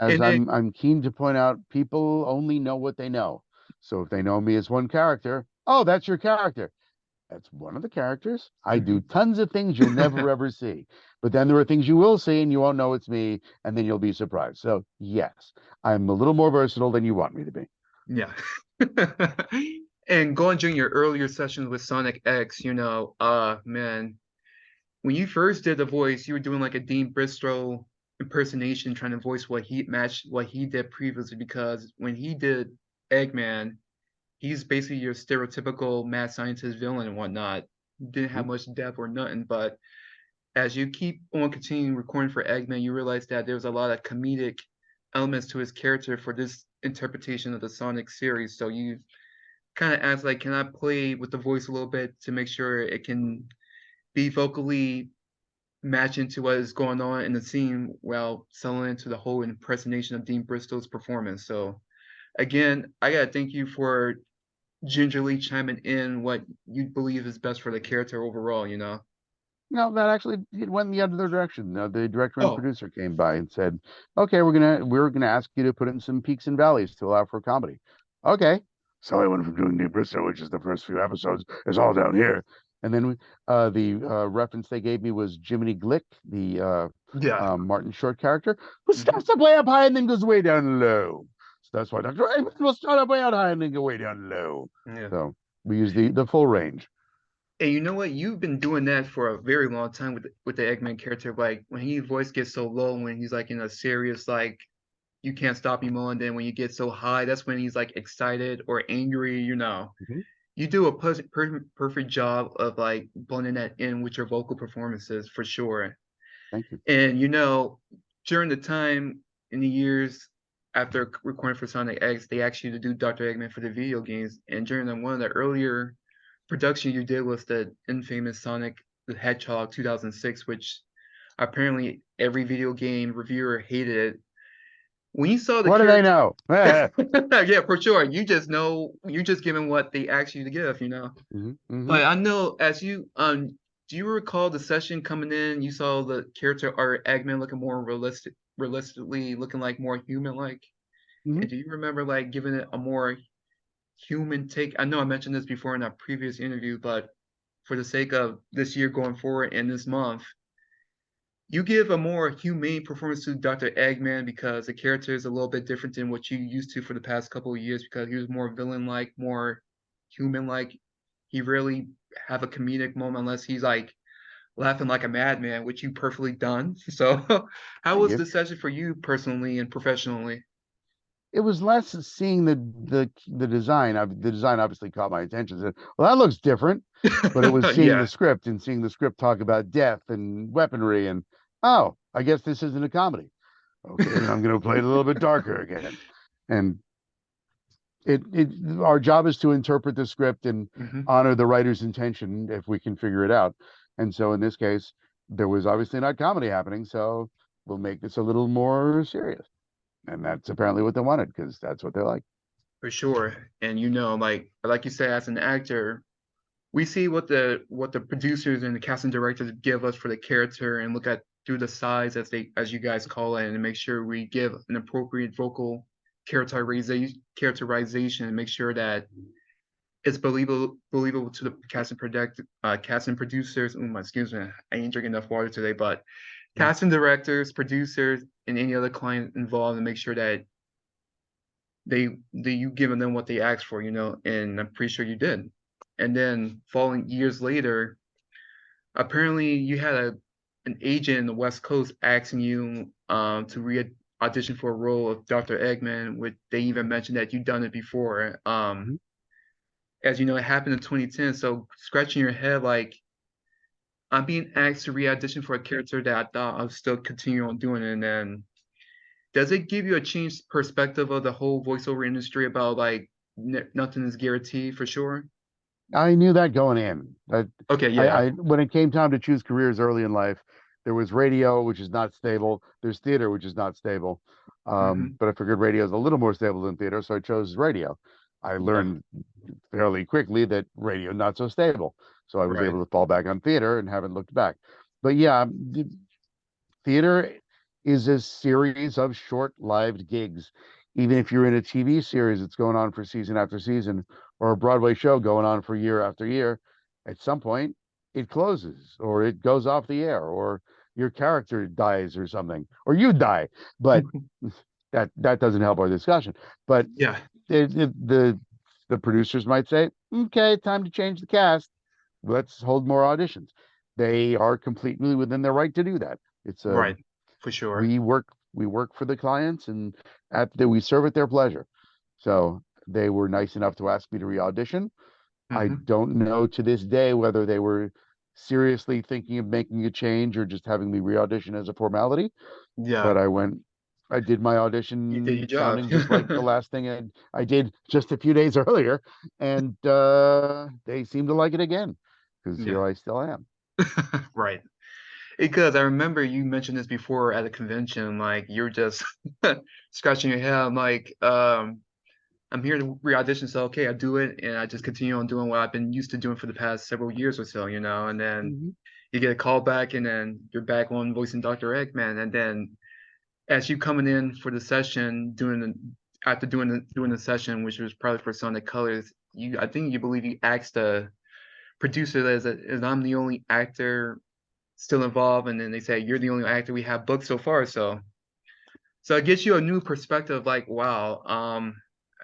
As And then I'm keen to point out, people only know what they know. So if they know me as one character, oh, that's your character. That's one of the characters. I do Mhm. tons of things you'll never ever see. But then there are things you will see and you won't know it's me, and then you'll be surprised. So yes, I'm a little more versatile than you want me to be. Yeah. And going during your earlier sessions with Sonic X, man, when you first did the voice, you were doing like a Dean Bristow impersonation, trying to voice what he matched what he did previously. Because when he did Eggman, he's basically your stereotypical mad scientist villain and whatnot. Didn't have Mhm. much depth or nothing, but as you keep on continuing recording for Eggman, you realize that there's a lot of comedic elements to his character for this interpretation of the Sonic series. So you kind of ask, like, can I play with the voice a little bit to make sure it can be vocally match into what is going on in the scene while selling into the whole impersonation of Dean Bristol's performance. So again, I gotta thank you for gingerly chiming in what you believe is best for the character overall. No, that actually it went in the other direction. The director and Oh, producer came by and said, "Okay, we're gonna ask you to put in some peaks and valleys to allow for comedy." Okay, so I went from doing Deep Bristol, which is the first few episodes, is all down here, and then the reference they gave me was Jiminy Glick, the yeah. Martin Short character, who Mhm. starts up way up high and then goes way down low. So that's why Doctor Eggman will start up way out high and then go way down low. Yeah. So we use the full range. And you know what? You've been doing that for a very long time with the Eggman character. Like when his voice gets so low, when he's like in a serious like you can't stop him on, then when you get so high, that's when he's like excited or angry. Mhm. You do a perfect job of like blending that in with your vocal performances for sure. Thank you. And during the time in the years after recording for Sonic X, they asked you to do Dr. Eggman for the video games. And during one of the earlier production you did was the infamous Sonic the Hedgehog 2006, which apparently every video game reviewer hated it. When you saw the What do they character, know? yeah, for sure. You just given what they asked you to give. Hmm. Hmm. But I know as you do you recall the session coming in, you saw the character art Eggman looking more realistically looking like more human like? Hmm. And do you remember like giving it a more human take? I know I mentioned this before in a previous interview, but for the sake of this year going forward and this month, you give a more humane performance to Dr. Eggman because the character is a little bit different than what you used to for the past couple of years because he was more villain-like, more human-like. He rarely have a comedic moment unless he's like laughing like a madman, which you perfectly done. So, how Thank was you. the session for you personally and professionally? It was less seeing the design. The design obviously caught my attention. Said, well, that looks different. But it was seeing Yeah, the script and seeing the script talk about death and weaponry and oh, I guess this isn't a comedy. Okay, then I'm going to play it a little bit darker again. And it our job is to interpret the script and hmm honor the writer's intention if we can figure it out. And so in this case, there was obviously not comedy happening, so we'll make this a little more serious. And that's apparently what they wanted because that's what they like. for sure. And like you said, as an actor, we see what the producers and the casting directors give us for the character and look at through the size as you guys call it and make sure we give an appropriate vocal characterization and make sure that it's believable to the casting producers. Excuse me, I ain't drinking enough water today, but casting directors, producers, and any other client involved and make sure that you giving them what they asked for, and I'm pretty sure you did. And then following years later, apparently you had an agent in the West Coast asking you to re audition for a role of Dr. Eggman, which they even mentioned that you've done it before. Mhm. As you know, it happened in 2010. So scratching your head like I'm being asked to re-audition for a character that I thought I would still continue on doing it. And then does it give you a changed perspective of the whole voiceover industry about like nothing is guaranteed for sure? I knew that going in. Okay, yeah. I when it came time to choose careers early in life, there was radio, which is not stable. There's theater, which is not stable. hmm But I figured radio is a little more stable than theater, so I chose radio. I Yeah, learned fairly quickly that radio not so stable, so I was right. able to fall back on theater and haven't looked back. But yeah, theater is a series of short-lived gigs. Even if you're in a TV series that's going on for season after season, or a Broadway show going on for year after year, at some point it closes or it goes off the air or your character dies or something, or you die. But that doesn't help our discussion. But Yeah. the the producers might say, okay, time to change the cast. Let's hold more auditions. They are completely within their right to do that. It's a Right. For sure. we work for the clients, and we serve at their pleasure. So they were nice enough to ask me to re-audition. I Hmm. don't know to this day whether they were seriously thinking of making a change or just having me re-audition as a formality. Yeah. But I did my You did your audition job. sounding just like the last thing I did just a few days earlier, and they seem to like it again because Yeah. here I still am. Right. Because I remember you mentioned this before at a convention, like you're just scratching your head. I'm like, I'm here to re-audition, so okay, I do it, and I just continue on doing what I've been used to doing for the past several years or so, and then Mhm. you get a call back, and then you're back on voicing Dr. Eggman, and then as you coming in for the session, after doing the session, which was probably for Sonic Colors, I think you believe you asked the producer as I'm the only actor still involved, and then they say you're the only actor we have booked so far, so it gives you a new perspective, like wow,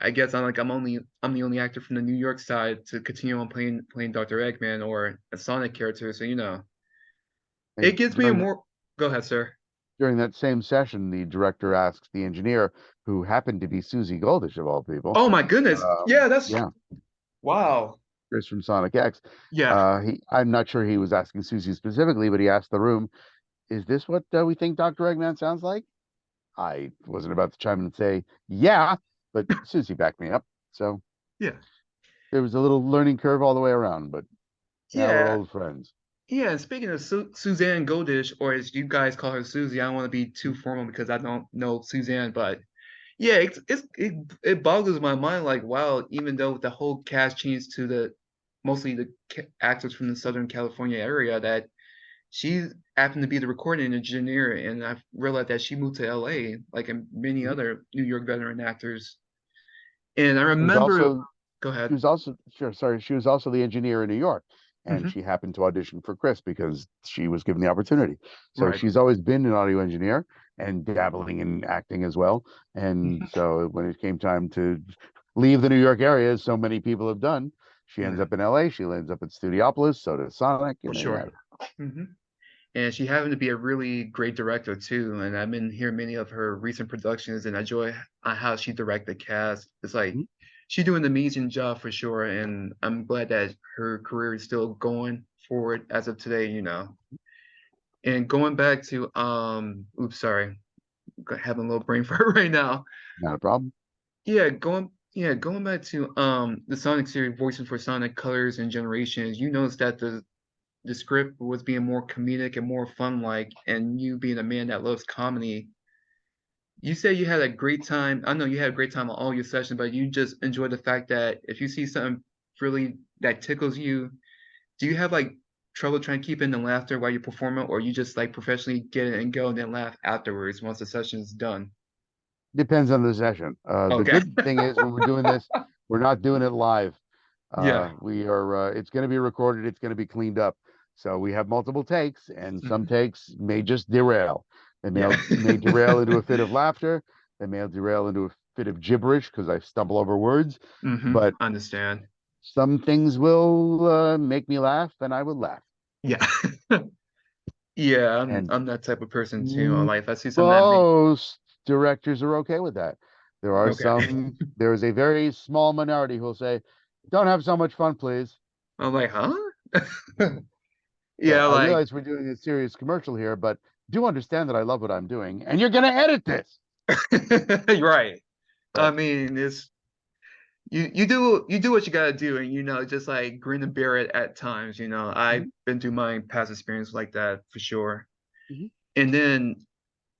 I guess I'm the only actor from the New York side to continue on playing Dr. Eggman or a Sonic character, so it And gives me a more. Go ahead, sir. during that same session, the director asks the engineer, who happened to be Susie Goldish of all people, Oh my goodness, yeah, that's yeah, wow, Chris from Sonic X. yeah. I'm not sure he was asking Susie specifically, but he asked the room, "Is this what we think Dr. Eggman sounds like?" I wasn't about to chime in and say, "Yeah," but Susie backed me up. So Yeah. there was a little learning curve all the way around, but now we're Yeah. old friends. Yeah. And speaking of Suzanne Goldish, or as you guys call her Susie, I don't want to be too Mhm. formal because I don't know Suzanne, but yeah, it boggles my mind. Like, wow, even though the whole cast changed to the mostly the actors from the Southern California area, that she happened to be the recording engineer, and I realized that she moved to LA, like in many Mhm. other New York veteran actors. And I She was remember, also go She ahead. was also sure, sorry, she was also the engineer in New York, and Hmm. she happened to audition for Chris because she was given the opportunity. So Right. she's always been an audio engineer and dabbling in acting as well. And Hmm. so when it came time to leave the New York area, as so many people have done, she ends Yeah, up in LA. She ends up at Studiopolis. So does Sonic, for and there you sure. have it. Hmm. And she happened to be a really great director too. And I've been hearing many of her recent productions, and I enjoy how she directed the cast. It's like Mhm. she's doing an amazing job for sure. And I'm glad that her career is still going forward as of today. And going back to oops, sorry, having a little brain fart right now. Not a problem. Yeah, going back to the Sonic series, voicing for Sonic Colors and Generations, you noticed that the script was being more comedic and more fun like, and you being a man that loves comedy, you say you had a great time. I know you had a great time on all your sessions, but you just enjoy the fact that if you see something really that tickles you, do you have like trouble trying to keep in the laughter while you're performing, or you just like professionally get it and go and then laugh afterwards once the session's done? Depends on the session. The Okay. good thing is when we're doing this, we're not doing it live. Yeah. We are. It's going to be recorded. It's going to be cleaned up. So we have multiple takes, and some Mhm. takes may just derail. They Yeah. may derail into a fit of laughter. They may derail into a fit of gibberish because I stumble over words. But Understand. some things will make me laugh, and I will laugh. Yeah. Yeah, I'm And I'm that type of person too. Like if I see something that make most directors are okay with that. okay. There is a very small minority who will say, "Don't have so much fun, please." I'm like, huh? So Yeah, I like realize we're doing a serious commercial here, but do understand that I love what I'm doing, and you're going to edit this. right. I So mean, it's you do what you gotta do, and just like grin and bear it at times. I've mhm, been through my past experience like that for sure. mhm, And then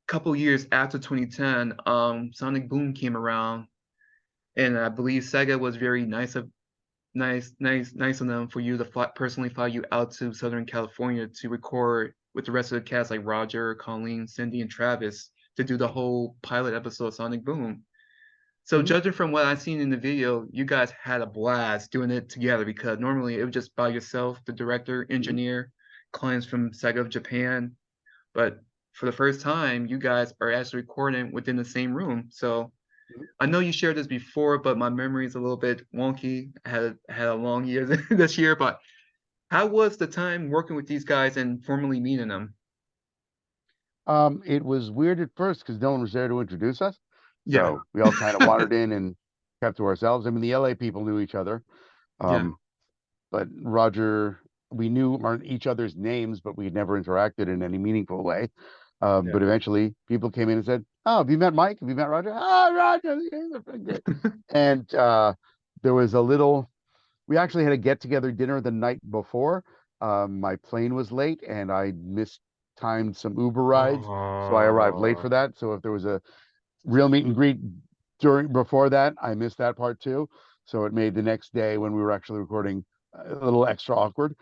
a couple years after 2010, Sonic Boom came around, and I believe Sega was very nice of them for you to personally fly you out to Southern California to record with the rest of the cast, like Roger, Colleen, Cindy, and Travis, to do the whole pilot episode of Sonic Boom. So mhm, judging from what I've seen in the video, you guys had a blast doing it together because normally it was just by yourself, the director, mhm. engineer, clients from Sega of Japan. But for the first time, you guys are actually recording within the same room. So Mhm. I know you shared this before, but my memory is a little bit wonky. I had a long year this year, but how was the time working with these guys and formally meeting them? It was weird at first because no one was there to introduce us. Yeah. So we all kind of wandered in and kept to ourselves. I mean, the LA people knew each other. Yeah. Um, but Roger, we knew each other's names, but we had never interacted in any meaningful way. Yeah. But eventually people came in and said, "Oh, have you met Mike? Have you met Roger? Oh, Roger, yeah, they're great." And there was a little, we actually had a get together dinner the night before. My plane was late and I mistimed some Uber rides. So I arrived late for Oh, that. So if there was a real meet and greet during before that, I missed that part too. So it made the next day when we were actually recording a little extra awkward.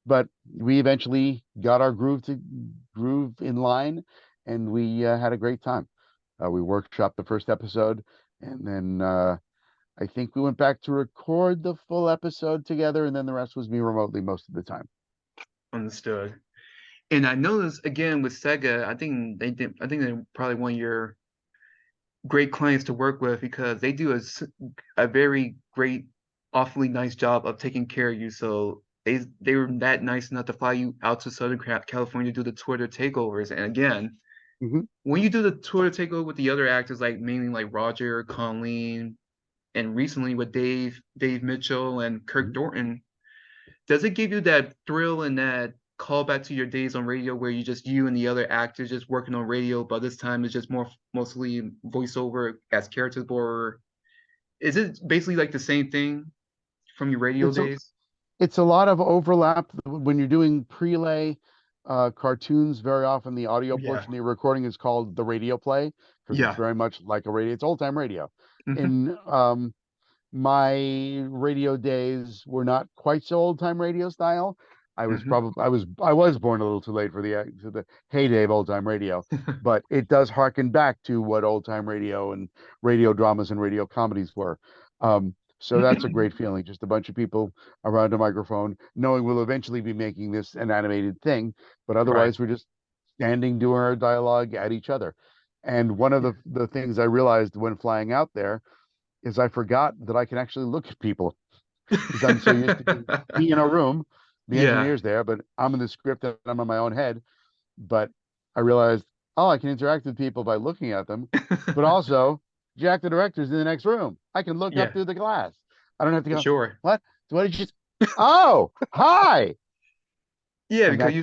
But we eventually got our groove in line, and we had a great time. We workshopped the first episode, and then I think we went back to record the full episode together, and then the rest was me remotely most of the time. understood. And I noticed again with Sega, I think they're probably one of your great clients to work with because they do a very great, awfully nice job of taking care of you. So they were that nice enough to fly you out to Southern California to do the Twitter takeovers. And again, Hmm. when you do the Twitter takeover with the other actors, like mainly like Roger, Colleen, and recently with Dave Mitchell and Kirk Dorton, does it give you that thrill and that callback to your days on radio where you and the other actors just working on radio, but this time it's just more mostly voiceover as characters? Or is it basically like the same thing from your radio It's a days? it's a lot of overlap when you're doing prelay cartoons. Very often, the audio Yeah. portion of the recording is called the radio play because it's Yeah. very much like a radio. It's old time radio. Hmm. In my radio days were not quite so old time radio style. Hmm. I was born a little too late for the heyday of old time radio, but it does harken back to what old time radio and radio dramas and radio comedies were. So that's a great feeling. Just a bunch of people around a microphone, knowing we'll eventually be making this an animated thing, but Right. otherwise we're just standing doing our dialogue at each other. And one of the things I realized when flying out there is I forgot that I can actually look at people because I'm so used to being in a room, the Yeah. engineer's there, but I'm in the script and I'm in my own head. But I realized, oh, I can interact with people by looking at them, but also Jack the director's in the next room. I can look up Yeah, through the glass. I don't have to for go, sure. what? What did you? Oh, hi. Yeah, And because you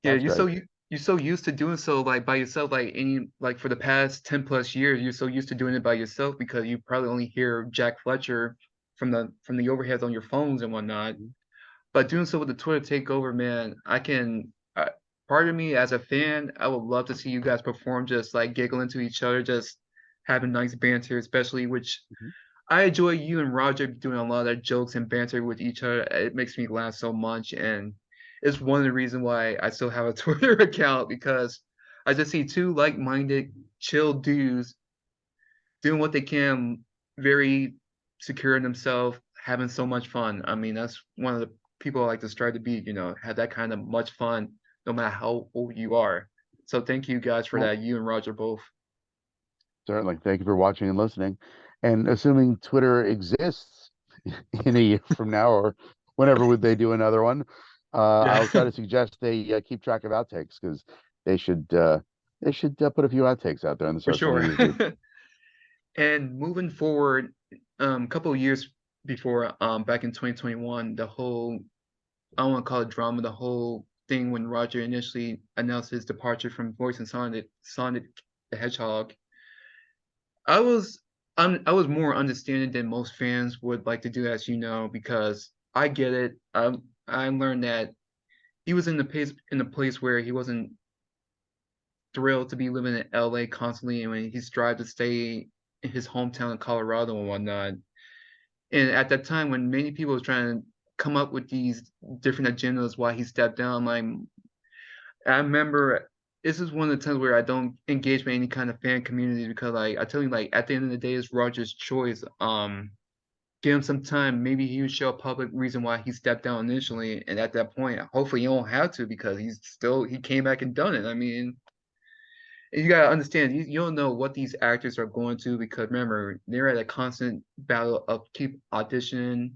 yeah, that's great. you're so used to doing so like by yourself, like any like for the past 10 plus years, you're so used to doing it by yourself because you probably only hear Jack Fletcher from the overheads on your phones and whatnot. Mhm. But doing so with the Twitter takeover, man, part of me as a fan, I would love to see you guys perform, just like giggling to each other, just having nice banter, especially which Mhm. I enjoy you and Roger doing a lot of jokes and banter with each other. It makes me laugh so much, and it's one of the reasons why I still have a Twitter account because I just see two like-minded, chill dudes doing what they can, very secure in themselves, having so much fun. I mean, that's one of the people I like to strive to be, have that kind of much fun no matter how old you are. So thank you guys for Well, that, you and Roger both. certainly. Thank you for watching and listening. And assuming Twitter exists in a year from now or whenever would they do another one, Yeah, I'll try to suggest they keep track of outtakes because they should uh, they should put a few outtakes out there on the for social sure. media feed. And moving forward, a couple of years before, back in 2021, the whole, I don't want to call it drama, the whole thing when Roger initially announced his departure from voicing Sonic the Hedgehog, I was I was more understanding than most fans would like to do, as you know, because I get it. I learned that he was in a place where he wasn't thrilled to be living in LA constantly, and when he strived to stay in his hometown in Colorado and whatnot. And at that time, when many people was trying to come up with these different agendas why he stepped down, like I remember this is one of the times where I don't engage with any kind of fan community because like I tell you, like at the end of the day, it's Roger's choice. Give him some time. Maybe he would show a public reason why he stepped down initially, and at that point, hopefully you don't have to because he came back and done it. I mean, you gotta understand, you don't know what these actors are going to because remember, they're at a constant battle of keep auditioning,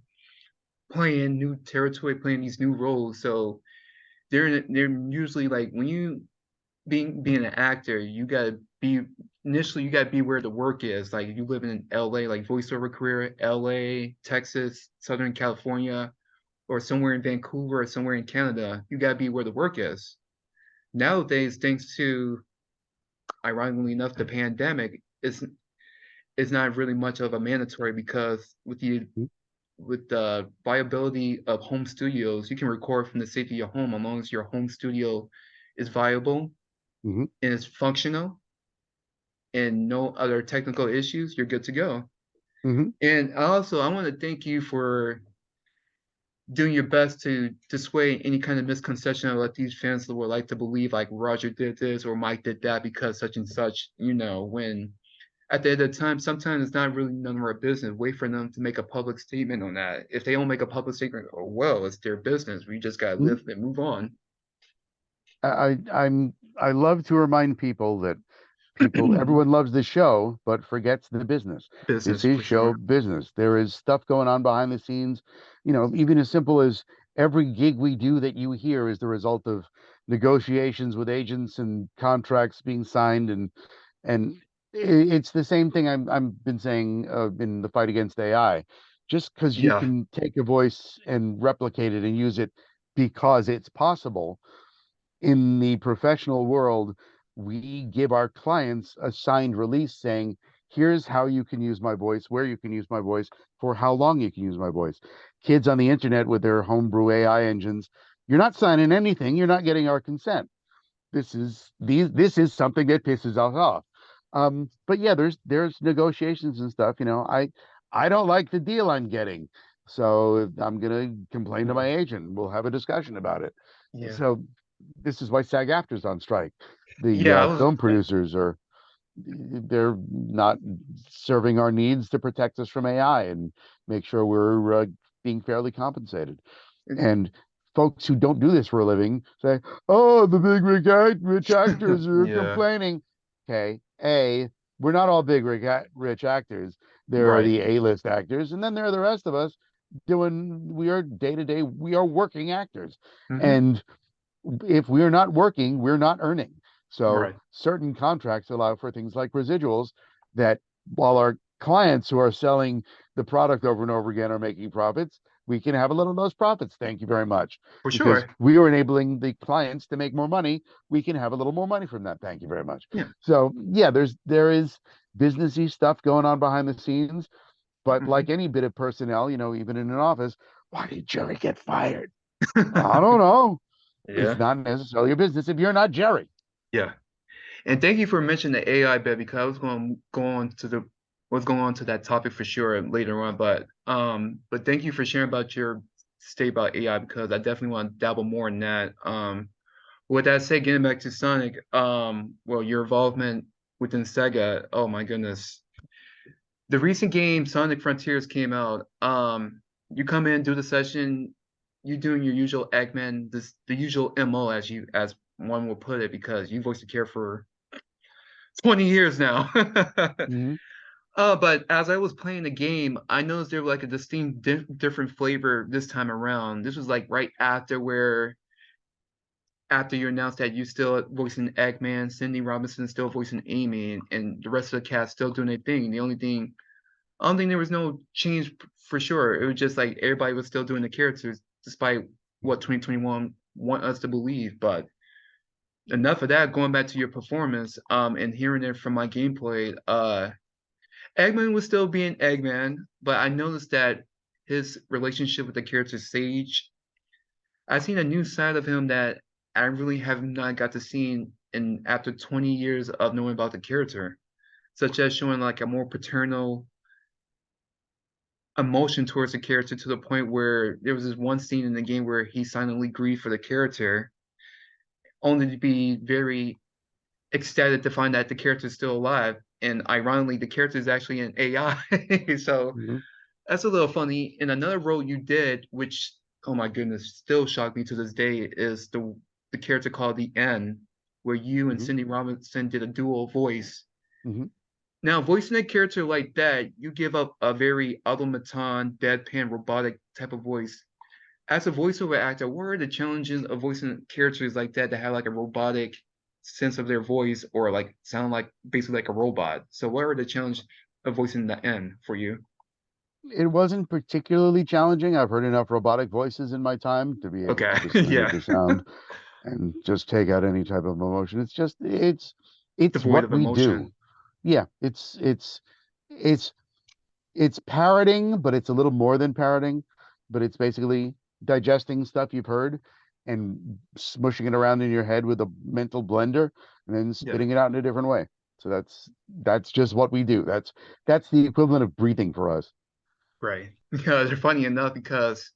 playing new territory, playing these new roles. So they're usually like when you being an actor, you gotta be initially you gotta be where the work is. Like if you live in LA, like voiceover career, LA, Texas, Southern California, or somewhere in Vancouver or somewhere in Canada, you gotta be where the work is. Nowadays, thanks to ironically enough, the pandemic is not really much of a mandatory because with the viability of home studios, you can record from the safety of your home as long as your home studio is viable Hmm. and is functional and no other technical issues, you're good to go. Hmm. And also, I want to thank you for doing your best to dissuade any kind of misconception of what these fans would like to believe, like Roger did this or Mike did that because such and such, when at the end of the time, sometimes it's not really none of our business. Wait for them to make a public statement on that. If they don't make a public statement, oh well, it's their business. We just gotta Hmm. live and move on. I love to remind people that everyone loves the show but forgets the business. This Business is for show sure. business. There is stuff going on behind the scenes, even as simple as every gig we do that you hear is the result of negotiations with agents and contracts being signed, and it's the same thing I've been saying in the fight against AI. Just because you Yeah. can take a voice and replicate it and use it because it's possible in the professional world, we give our clients a signed release saying, here's how you can use my voice, where you can use my voice, for how long you can use my voice. Kids on the internet with their homebrew AI engines, you're not signing anything, you're not getting our consent. This is something that pisses us off. But yeah, there's negotiations and stuff. I don't like the deal I'm getting, so I'm gonna complain to my agent. We'll have a discussion about it. Yeah. So this is why SAG-AFTRA's on strike. The Yeah, I was film producers they're not serving our needs to protect us from AI and make sure we're being fairly compensated. And folks who don't do this for a living say, "Oh, the big rich actors are yeah, complaining." Okay, we're not all big rich actors. There are right. the A-list actors, and then there are the rest of us doing. We are day to day. We are working actors, Hmm. and if we're not working, we're not earning. So Right. certain contracts allow for things like residuals that while our clients who are selling the product over and over again are making profits, we can have a little of those profits. Thank you very much. For Because sure. we are enabling the clients to make more money. We can have a little more money from that. Thank you very much. Yeah. So yeah, there is businessy stuff going on behind the scenes, but like Hmm. any bit of personnel, even in an office, why did Jerry get fired? I don't know. It's Yeah. not necessarily your business if you're not Jerry. Yeah. And thank you for mentioning the AI bit because I was going to go on to the was going on to that topic for sure later on. But thank you for sharing about your state about AI because I definitely want to dabble more in that. With that said, getting back to Sonic, well, your involvement within Sega, oh my goodness. The recent game Sonic Frontiers came out. You come in, do the session, you doing your usual Eggman, the usual MO as one will put it, because you voiced the character for 20 years now. Hmm. But as I was playing the game, I noticed there was like a distinct different flavor this time around. This was like right after you announced that you still voicing Eggman, Cindy Robinson still voicing Amy, and the rest of the cast still doing their thing. The only thing I don't think there was no change for sure. It was just like everybody was still doing the characters despite what 2021 want us to believe. But enough of that. Going back to your performance, and hearing it from my gameplay, Eggman was still being Eggman, but I noticed that his relationship with the character Sage, I've seen a new side of him that I really have not got to see in after 20 years of knowing about the character, such as showing like a more paternal emotion towards the character to the point where there was this one scene in the game where he silently grieved for the character, only to be very ecstatic to find that the character is still alive. And ironically, the character is actually an AI. So Hmm. that's a little funny. And another role you did, which oh my goodness, still shocked me to this day, is the character called the N, where you and Hmm. Cindy Robinson did a dual voice. Hmm. Now, voicing a character like that, you give up a very automaton, deadpan, robotic type of voice. As a voiceover actor, what are the challenges of voicing characters like that have like a robotic sense of their voice or like sound like basically like a robot? So, what are the challenge of voicing the N for you? It wasn't particularly challenging. I've heard enough robotic voices in my time to be able Okay, to discern yeah, the sound and just take out any type of emotion. It's devoid what of we do. emotion. Yeah, it's it's parroting, but it's a little more than parroting. But it's basically digesting stuff you've heard and smushing it around in your head with a mental blender and then Yeah, spitting it out in a different way. So that's just what we do. That's the equivalent of breathing for us. right. Because they're funny enough because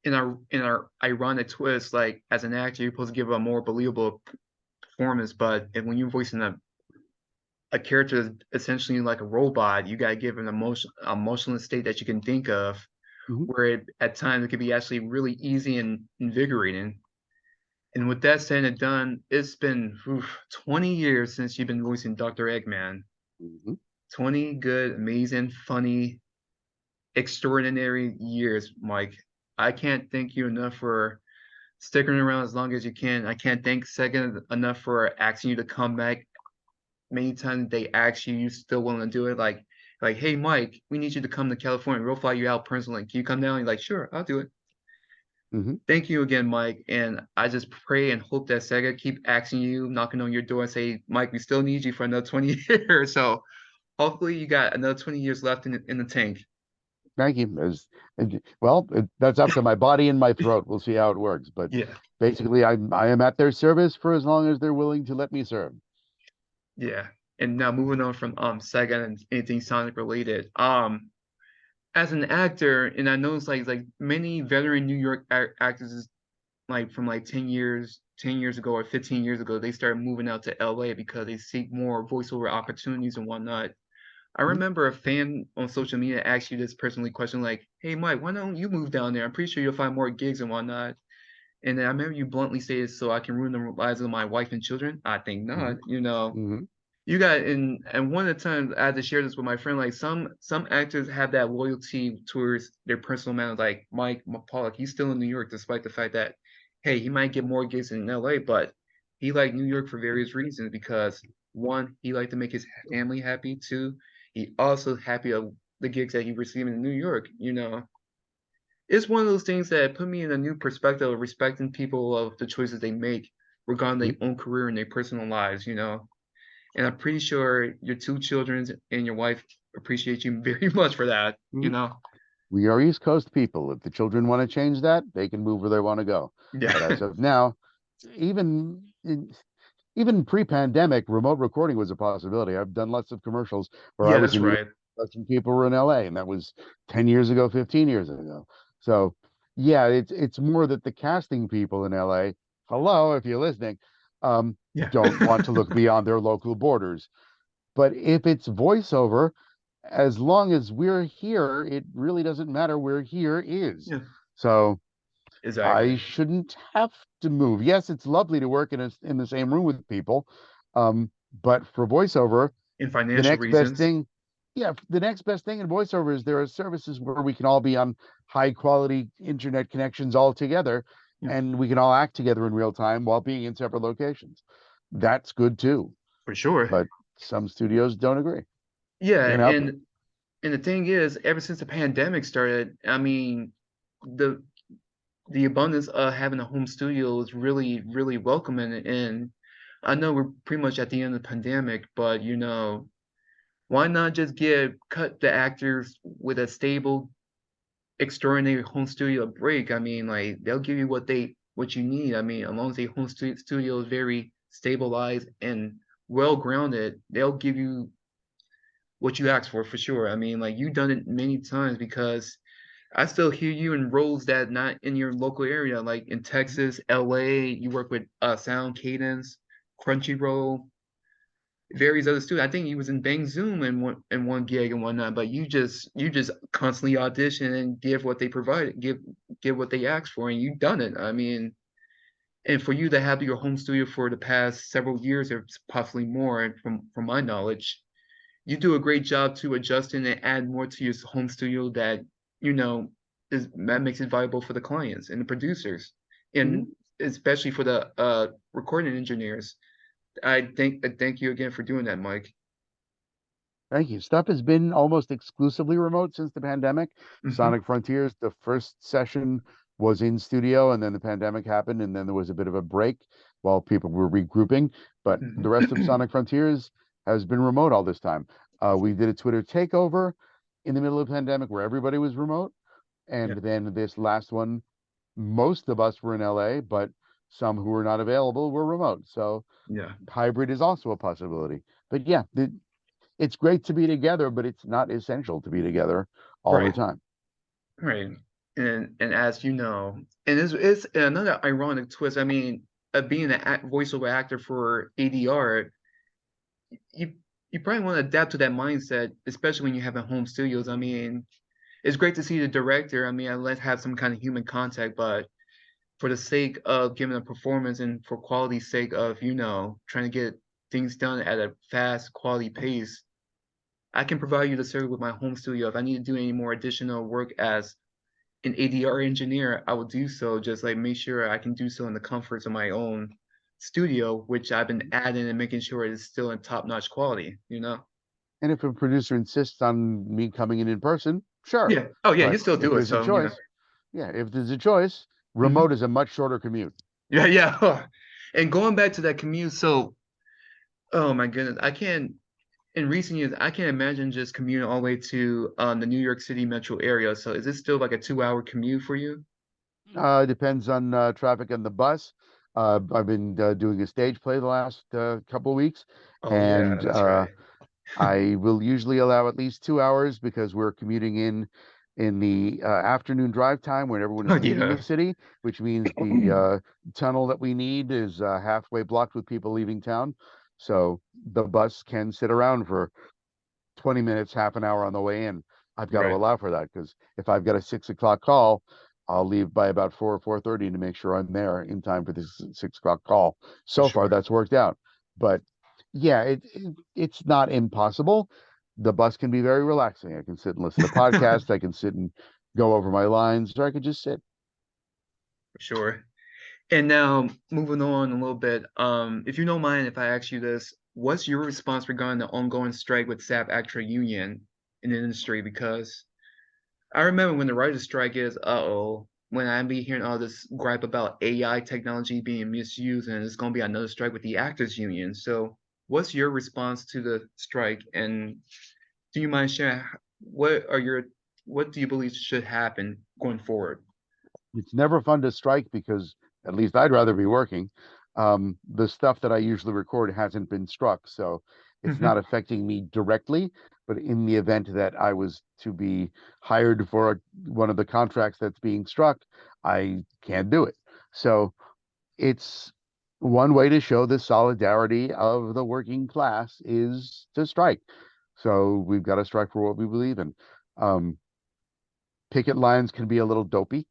in our ironic twist, like as an actor, you're supposed to give a more believable performance, but when you're voicing a character that's essentially like a robot, you gotta give an emotional state that you can think of, Mhm. where at times it could be actually really easy and invigorating. And with that said and done, it's been 20 years since you've been voicing Dr. Eggman. Mhm. 20 good, amazing, funny, extraordinary years, Mike. I can't thank you enough for sticking around as long as you can. I can't thank Sega enough for asking you to come back many times they ask you, you still willing to do it. Like, hey, Mike, we need you to come to California. We'll fly you out personally. Can you come down? You're like, sure, I'll do it. Mhm. Thank you again, Mike. And I just pray and hope that Sega keep asking you, knocking on your door and say, Mike, we still need you for another 20 years. So hopefully you got another 20 years left in the tank. Thank you. Well, that's up to my body and my throat. We'll see how it works. But Yeah, basically, I am at their service for as long as they're willing to let me serve. yeah. And now moving on from Sega and anything Sonic related. As an actor, and I know it's like many veteran New York actors like from like 10 years ago or 15 years ago, they started moving out to LA because they seek more voiceover opportunities and whatnot. I Mhm. remember a fan on social media asked you this personally question like, hey Mike, why don't you move down there? I'm pretty sure you'll find more gigs and whatnot. And then I remember you bluntly stated, so I can ruin the lives of my wife and children. I think not, Mhm. you know. Mhm. You got and one of the times I had to share this with my friend, like some actors have that loyalty towards their personal man, like Mike Pollock. He's still in New York despite the fact that, hey, he might get more gigs in LA, but he liked New York for various reasons because one, he liked to make his family happy. Two, he also happy of the gigs that he received in New York. You know, it's one of those things that put me in a new perspective of respecting people of the choices they make regarding Mhm. their own career and their personal lives. You know, and I'm pretty sure your two children and your wife appreciate you very much for that, you Mhm. know? We are East Coast people. If the children want to change that, they can move where they want to go. But Yeah. as of now, even even pre-pandemic, remote recording was a possibility. I've done lots of commercials where I Yeah, was that's in New York, right. some people were in LA, and that was 10 years ago, 15 years ago. So yeah, it's more that the casting people in LA, hello, if you're listening, um, Yeah. don't want to look beyond their local borders. But if it's voiceover, as long as we're here, it really doesn't matter where here is. Yeah, So I exactly. shouldn't have to move. Yes, it's lovely to work in the same room with people, but for voiceover, In the financial next best reasons. thing, yeah, the next best thing in voiceover is there are services where we can all be on high quality internet connections all together, Yeah, and we can all act together in real time while being in separate locations. That's good too, for sure. but some studios don't agree. Yeah, Can't help it. and the thing is, ever since the pandemic started, I mean, the the abundance of having a home studio is really, really welcoming. And I know we're pretty much at the end of the pandemic, but you know, why not just give cut the actors with a stable extraordinary home studio break. I mean, like they'll give you what you need. I mean, as long as the studio is very stabilized and well grounded, they'll give you what you ask for sure. I mean, like you've done it many times because I still hear you in roles that not in your local area, like in Texas, LA. You work with Sound Cadence, Crunchyroll, various other studios. I think he was in Bang Zoom in one gig and whatnot, but you just constantly audition and give what they provided, give what they asked for, and you've done it. I mean, And for you to have your home studio for the past several years or possibly more, from my knowledge, you do a great job to adjusting and add more to your home studio that you know that makes it valuable for the clients and the producers, Mhm. and especially for the recording engineers. I thank you again for doing that, Mike. Thank you. Stuff has been almost exclusively remote since the pandemic. Hmm. Sonic Frontiers, the first session was in studio, and then the pandemic happened, and then there was a bit of a break while people were regrouping. But the rest of Hmm. Sonic Frontiers has been remote all this time. We did a Twitter takeover in the middle of the pandemic where everybody was remote. And Yeah, then this last one, most of us were in LA, but some who were not available were remote. So yeah, hybrid is also a possibility. But yeah, it's great to be together, but it's not essential to be together all the right, time. right. And as you know, and it's another ironic twist. I mean, being an voiceover actor for ADR, you you probably want to adapt to that mindset, especially when you have at home studios. I mean, it's great to see the director. I mean, I let's have some kind of human contact, but for the sake of giving a performance and for quality's sake of, trying to get things done at a fast quality pace, I can provide you the service with my home studio. If I need to do any more additional work as an ADR engineer, I will do so. Just like make sure I can do so in the comforts of my own studio, which I've been adding and making sure it is still in top-notch quality. And if a producer insists on me coming in person, sure. Yeah. Oh yeah, you But still if do it. there's a So, choice, yeah, if there's a choice, mhm. remote is a much shorter commute. Yeah, yeah. And going back to that commute, so oh my goodness, I can't in recent years, I can't imagine just commuting all the way to the New York City metro area. So is it still like a 2 hour commute for you? Depends on traffic on the bus. I've been doing a stage play the last couple of weeks, Oh yeah, and that's right. I will usually allow at least 2 hours because we're commuting in the afternoon drive time when everyone Oh is leaving yeah. the city, which means the tunnel that we need is halfway blocked with people leaving town. So the bus can sit around for 20 minutes, half an hour on the way in. I've got to Right. allow for that because if I've got a 6 o'clock call, I'll leave by about 4:30 to make sure I'm there in time for this 6 o'clock call. For So far, sure. that's worked out. But yeah, it's not impossible. The bus can be very relaxing. I can sit and listen to For podcasts. I can sit and go over my lines, or I could just sit. sure. And now moving on a little bit, if you don't mind if I ask you this, what's your response regarding the ongoing strike with SAP Actra Union in the industry? Because I remember when the writer's strike is, uh-oh, when I be hearing all this gripe about AI technology being misused, and it's going to be another strike with the actors union. So, what's your response to the strike? And do you mind sharing what are your what do you believe should happen going forward? It's never fun to strike because at least I'd rather be working. The stuff that I usually record hasn't been struck, so it's not Hmm. affecting me directly. But in the event that I was to be hired for one of the contracts that's being struck, I can't do it. So it's one way to show the solidarity of the working class is to strike. So we've got to strike for what we believe in. Um, Picket lines can be a little dopey.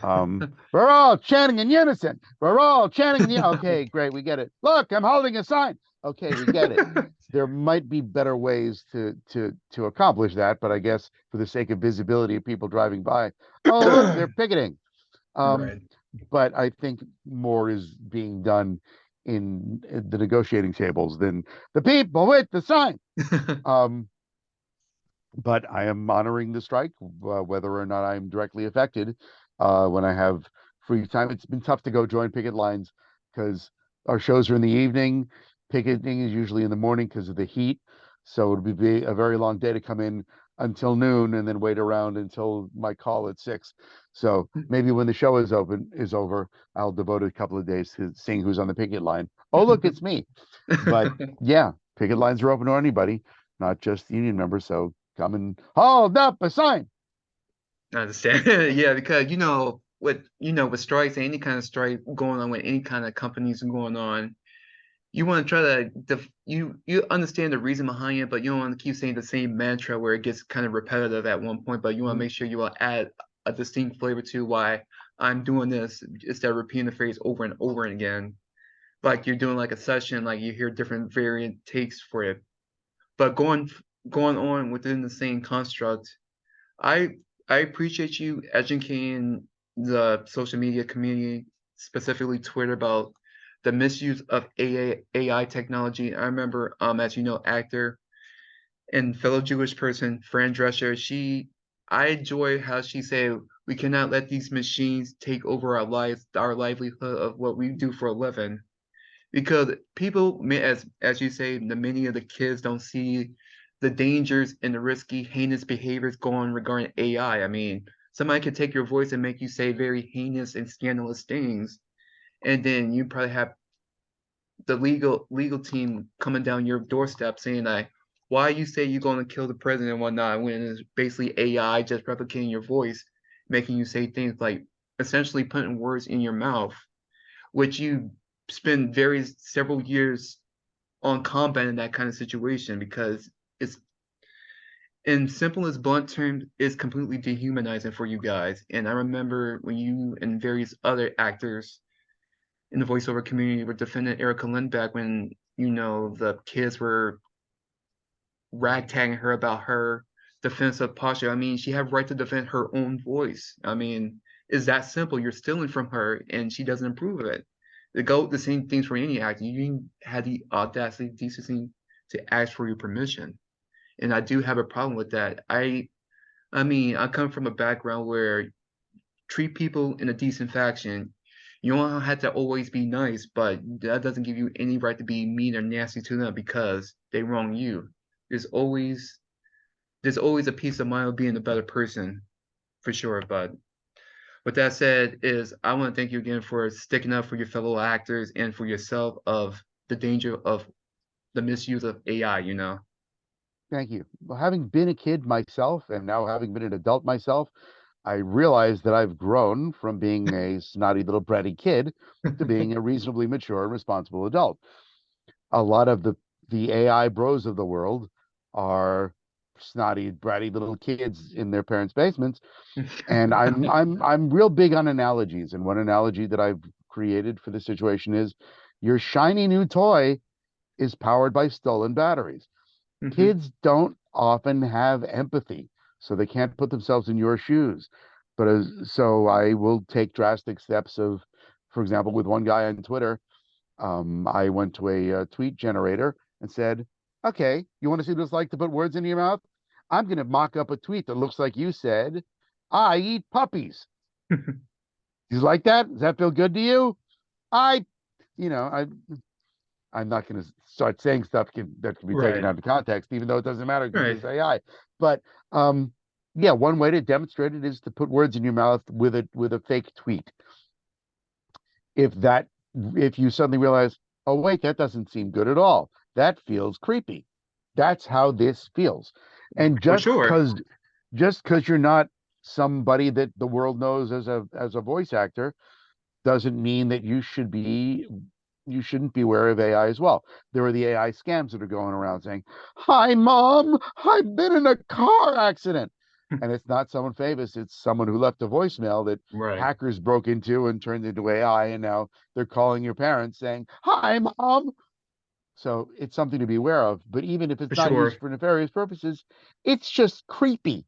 We're all chanting in unison. We're all chanting Okay, great, we get it. Look, I'm holding a sign. Okay, we get it. There might be better ways to accomplish that, but I guess for the sake of visibility of people driving by, oh look, they're picketing. Um, Right. but I think more is being done in the negotiating tables than the people with the sign. Um, but I am monitoring the strike, whether or not I'm directly affected. When I have free time, it's been tough to go join picket lines because our shows are in the evening. Picketing is usually in the morning because of the heat. So it would be a very long day to come in until noon and then wait around until my call at 6. So maybe when the show is over, I'll devote a couple of days to seeing who's on the picket line. Oh, look, it's me. But yeah, picket lines are open to anybody, not just union members. So come and hold up a sign. I understand. Yeah, because with strikes, any kind of strike going on with any kind of companies going on, you want to try to you understand the reason behind it, but you don't want to keep saying the same mantra where it gets kind of repetitive at one point. But you want to Mhm. make sure you will add a distinct flavor to why I'm doing this instead of repeating the phrase over and over again. Like you're doing like a session, like you hear different variant takes for it. But going on within the same construct, I I appreciate you educating the social media community, specifically Twitter, about the misuse of AI technology. I remember, as you know, actor and fellow Jewish person, Fran Drescher, I enjoy how she said, we cannot let these machines take over our lives, our livelihood of what we do for a living. Because people, as you say, the many of the kids don't see the dangers and the risky, heinous behaviors going regarding AI. I mean, somebody could take your voice and make you say very heinous and scandalous things, and then you probably have the legal team coming down your doorstep saying like, why you say you're going to kill the president and whatnot when it's basically AI just replicating your voice, making you say things like essentially putting words in your mouth, which you spend very several years on combating that kind of situation because it's in simplest blunt terms, it's completely dehumanizing for you guys. And I remember when you and various other actors in the voiceover community were defending Erica Lindbeck when, the kids were ragtagging her about her defensive posture. I mean, she had right to defend her own voice. I mean, it's that simple. You're stealing from her and she doesn't approve of it. The same things for any actor. You had the audacity, decency to ask for your permission. And I do have a problem with that. I mean, I come from a background where treat people in a decent fashion. You don't have to always be nice, but that doesn't give you any right to be mean or nasty to them because they wrong you. There's always there's always a peace of mind of being a better person for sure. But with that said, is I want to thank you again for sticking up for your fellow actors and for yourself of the danger of the misuse of AI. Thank you. Well, having been a kid myself and now having been an adult myself, I realize that I've grown from being a snotty little bratty kid to being a reasonably mature and responsible adult. A lot of the AI bros of the world are snotty, bratty little kids in their parents' basements. And I'm real big on analogies. And one analogy that I've created for the situation is your shiny new toy is powered by stolen batteries. Mhm. Kids don't often have empathy, so they can't put themselves in your shoes. But so I will take drastic steps of, for example, with one guy on Twitter, I went to a tweet generator and said, "Okay, you want to see what it's like to put words in your mouth? I'm going to mock up a tweet that looks like you said, 'I eat puppies.' You like that? Does that feel good to you? I, you know, I'm not going to start saying stuff that can be taken Right, out of context, even though it doesn't matter because right. it's AI. But yeah, one way to demonstrate it is to put words in your mouth with a fake tweet. If that if you suddenly realize, oh wait, that doesn't seem good at all. That feels creepy. That's how this feels. And For sure. just because you're not somebody that the world knows as a voice actor doesn't mean that you shouldn't be aware of AI as well. There are the AI scams that are going around saying, "Hi, mom, I've been in a car accident," and it's not someone famous; it's someone who left a voicemail that Right. hackers broke into and turned into AI, and now they're calling your parents saying, "Hi, mom." So it's something to be aware of. But even if For it's not used sure. for nefarious purposes, it's just creepy.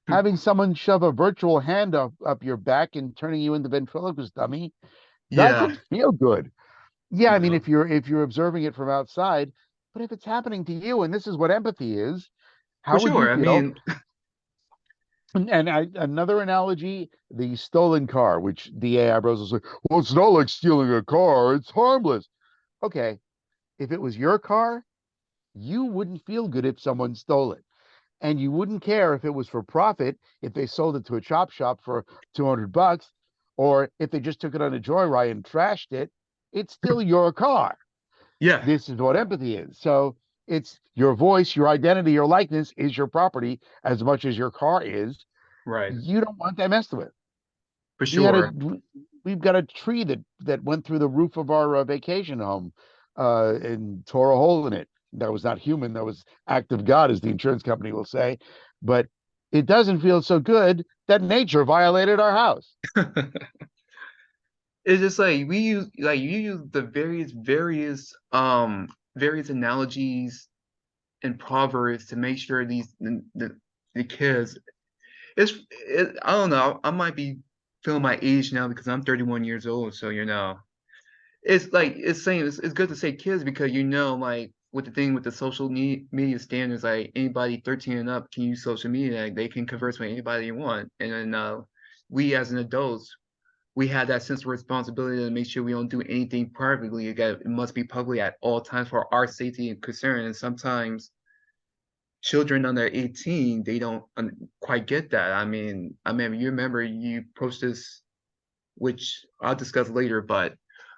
Having someone shove a virtual hand up your back and turning you into ventriloquist dummy Yeah. doesn't feel good. Yeah, I mean, No. if you're observing it from outside, but if it's happening to you, and this is what empathy is, For how would you sure. I feel? mean, Another analogy, the stolen car, which the AI bros will say, well, it's not like stealing a car, it's harmless. Okay, if it was your car, you wouldn't feel good if someone stole it. And you wouldn't care if it was for profit, if they sold it to a chop shop for $200, or if they just took it on a joyride and trashed it, it's still your car. yeah. This is what empathy is. So it's your voice, your identity, your likeness is your property as much as your car is. Right. You don't want that messed with. For We had a sure. we've got a tree that went through the roof of our vacation home and tore a hole in it. That was not human. That was act of God, as the insurance company will say. But it doesn't feel so good that nature violated our house. it's just like we use like you use the various analogies and proverbs to make sure the kids I don't know, I might be feeling my age now because I'm 31 years old, so it's like it's saying it's good to say kids because like with the thing with the social media standards, like anybody 13 and up can use social media, like, they can converse with anybody they want, and then we as an adults we have that sense of responsibility to make sure we don't do anything privately. It must be public at all times for our safety and concern. And sometimes children under 18, they don't quite get that. I mean, you remember you posted this, which I'll discuss later, but